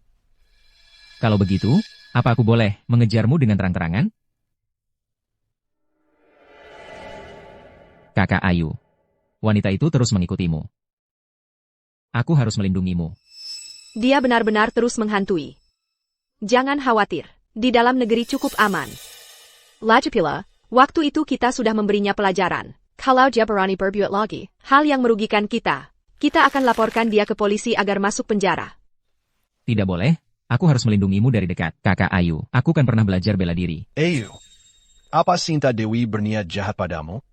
Speaker 9: Kalau begitu, apa aku boleh mengejarmu dengan terang-terangan? Kakak Ayu, wanita itu terus mengikutimu. Aku harus melindungimu.
Speaker 1: Dia benar-benar terus menghantui. Jangan khawatir, di dalam negeri cukup aman. Lagi pula, waktu itu kita sudah memberinya pelajaran. Kalau dia berani berbuat lagi, hal yang merugikan kita akan laporkan dia ke polisi agar masuk penjara.
Speaker 9: Tidak boleh, aku harus melindungimu dari dekat. Kakak Ayu, aku kan pernah belajar bela diri.
Speaker 4: Ayu, apa Sinta Dewi berniat jahat padamu?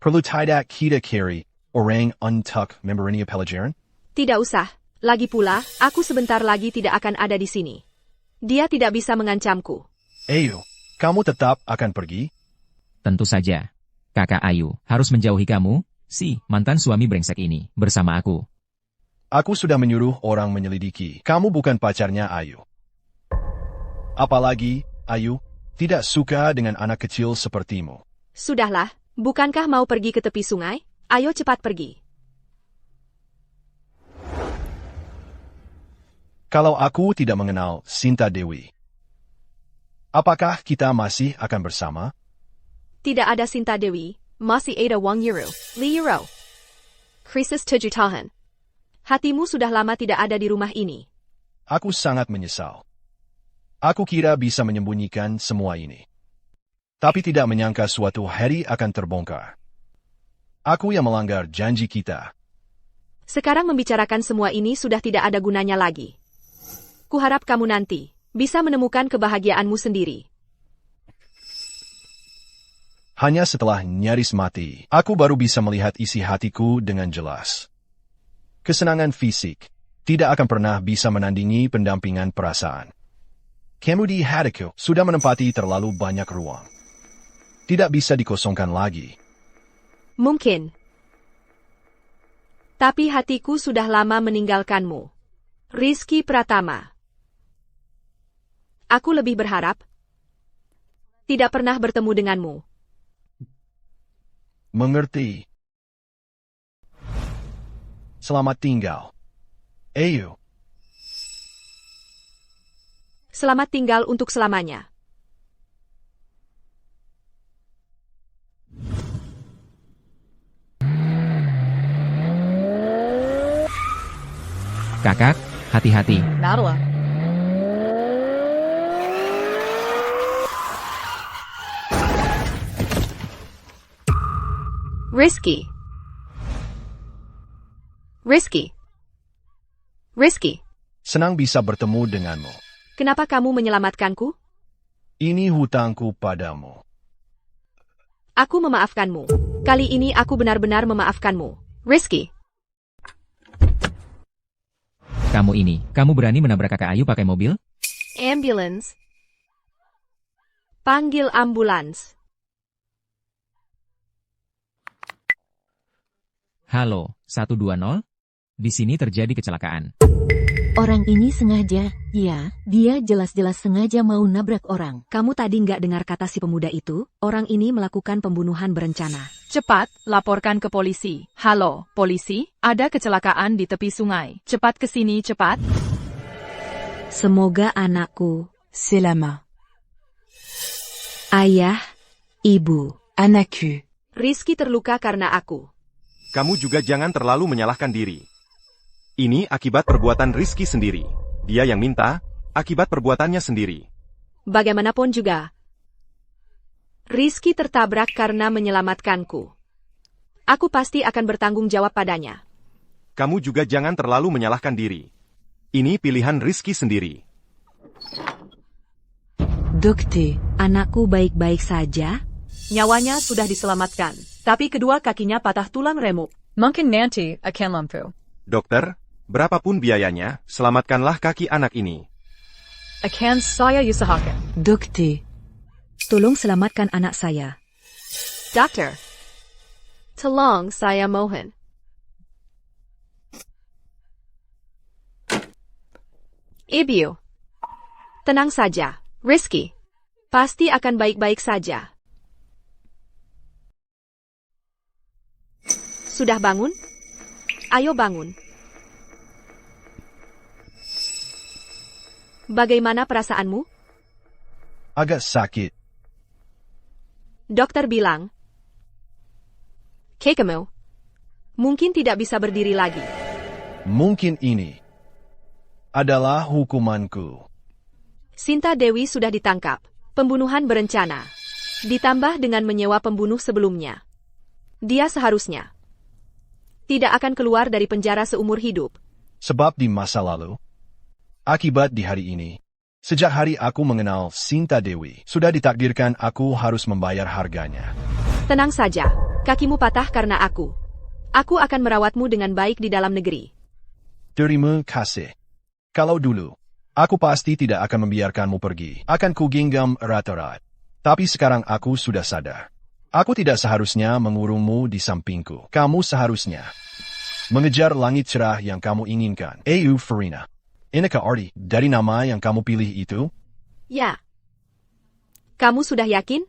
Speaker 4: Perlu tidak kita carry orang untuk memberinya pelajaran?
Speaker 1: Tidak usah. Lagi pula, aku sebentar lagi tidak akan ada di sini. Dia tidak bisa mengancamku.
Speaker 4: Ayu, kamu tetap akan pergi?
Speaker 9: Tentu saja. Kakak Ayu harus menjauhi kamu, si mantan suami brengsek ini, bersama aku.
Speaker 4: Aku sudah menyuruh orang menyelidiki. Kamu bukan pacarnya Ayu. Apalagi, Ayu, tidak suka dengan anak kecil sepertimu.
Speaker 1: Sudahlah. Bukankah mau pergi ke tepi sungai? Ayo cepat pergi.
Speaker 4: Kalau aku tidak mengenal Sinta Dewi, apakah kita masih akan bersama?
Speaker 1: Tidak ada Sinta Dewi, masih ada Wang Yuru, Li Yuro. Krisis 7 tahun. Hatimu sudah lama tidak ada di rumah ini.
Speaker 4: Aku sangat menyesal. Aku kira bisa menyembunyikan semua ini. Tapi tidak menyangka suatu hari akan terbongkar. Aku yang melanggar janji kita.
Speaker 1: Sekarang membicarakan semua ini sudah tidak ada gunanya lagi. Kuharap kamu nanti bisa menemukan kebahagiaanmu sendiri.
Speaker 4: Hanya setelah nyaris mati, aku baru bisa melihat isi hatiku dengan jelas. Kesenangan fisik tidak akan pernah bisa menandingi pendampingan perasaan. Kemudi hatiku sudah menempati terlalu banyak ruang. Tidak bisa dikosongkan lagi.
Speaker 1: Mungkin. Tapi hatiku sudah lama meninggalkanmu. Rizky Pratama. Aku lebih berharap tidak pernah bertemu denganmu.
Speaker 4: Mengerti. Selamat tinggal. Ayu.
Speaker 1: Selamat tinggal untuk selamanya.
Speaker 9: Kakak, hati-hati.
Speaker 11: Nadala.
Speaker 1: Rizky. Rizky. Rizky.
Speaker 4: Senang bisa bertemu denganmu.
Speaker 1: Kenapa kamu menyelamatkanku?
Speaker 4: Ini hutangku padamu.
Speaker 1: Aku memaafkanmu. Kali ini aku benar-benar memaafkanmu. Rizky.
Speaker 9: Kamu berani menabrak Kakak Ayu pakai mobil?
Speaker 1: Ambulance. Panggil ambulans.
Speaker 9: Halo, 120? Di sini terjadi kecelakaan.
Speaker 8: Orang ini sengaja, ya, dia jelas-jelas sengaja mau nabrak orang.
Speaker 3: Kamu tadi nggak dengar kata si pemuda itu? Orang ini melakukan pembunuhan berencana.
Speaker 7: Cepat, laporkan ke polisi. Halo, polisi, ada kecelakaan di tepi sungai. Cepat ke sini, cepat.
Speaker 3: Semoga anakku
Speaker 15: selamat.
Speaker 3: Ayah, ibu,
Speaker 15: Anakku.
Speaker 1: Rizky terluka karena aku.
Speaker 12: Kamu juga jangan terlalu menyalahkan diri. Ini akibat perbuatan Rizky sendiri. Dia yang minta, akibat perbuatannya sendiri.
Speaker 1: Bagaimanapun juga, Rizky tertabrak karena menyelamatkanku. Aku pasti akan bertanggung jawab padanya.
Speaker 12: Kamu juga jangan terlalu menyalahkan diri. Ini pilihan Rizky sendiri.
Speaker 3: Dokter, anakku baik-baik saja?
Speaker 5: Nyawanya sudah diselamatkan, tapi kedua kakinya patah tulang remuk.
Speaker 11: Mungkin nanti akan lampu.
Speaker 12: Dokter, berapapun biayanya, selamatkanlah kaki anak ini.
Speaker 11: Akan saya usahakan.
Speaker 15: Dokter.
Speaker 3: Tolong selamatkan anak saya.
Speaker 1: Dokter. Tolong saya mohon. Ibu. Tenang saja, Rizky. Pasti akan baik-baik saja. Sudah bangun? Ayo bangun. Bagaimana perasaanmu?
Speaker 4: Agak sakit.
Speaker 1: Dokter bilang, kamu mungkin tidak bisa berdiri lagi.
Speaker 4: Mungkin ini adalah hukumanku.
Speaker 1: Sinta Dewi sudah ditangkap. Pembunuhan berencana. Ditambah dengan menyewa pembunuh sebelumnya. Dia seharusnya tidak akan keluar dari penjara seumur hidup.
Speaker 4: Sebab di masa lalu, akibat di hari ini, sejak hari aku mengenal Sinta Dewi, sudah ditakdirkan aku harus membayar harganya.
Speaker 1: Tenang saja, kakimu patah karena aku. Aku akan merawatmu dengan baik di dalam negeri.
Speaker 4: Terima kasih. Kalau dulu, aku pasti tidak akan membiarkanmu pergi. Akan kugenggam erat-erat. Tapi sekarang aku sudah sadar. Aku tidak seharusnya mengurungmu di sampingku. Kamu seharusnya mengejar langit cerah yang kamu inginkan. Ayu Farina. Inakah arti dari nama yang kamu pilih itu?
Speaker 1: Ya. Kamu sudah yakin?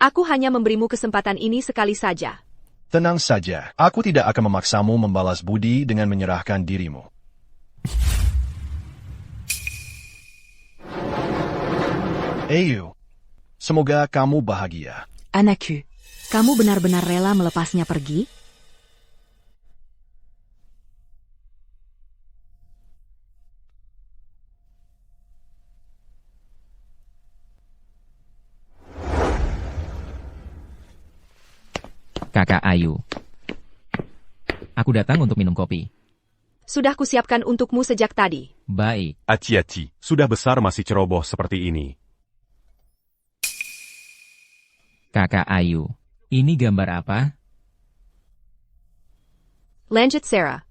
Speaker 1: Aku hanya memberimu kesempatan ini sekali saja.
Speaker 4: Tenang saja, aku tidak akan memaksamu membalas budi dengan menyerahkan dirimu. Ayu, semoga kamu bahagia.
Speaker 15: Anakku.
Speaker 3: Kamu benar-benar rela melepasnya pergi?
Speaker 9: Kakak Ayu. Aku datang untuk minum kopi.
Speaker 1: Sudah kusiapkan untukmu sejak tadi.
Speaker 9: Baik.
Speaker 12: Aci-aci, sudah besar masih ceroboh seperti ini.
Speaker 9: Kakak Ayu, ini gambar apa?
Speaker 1: Lanjut Sarah.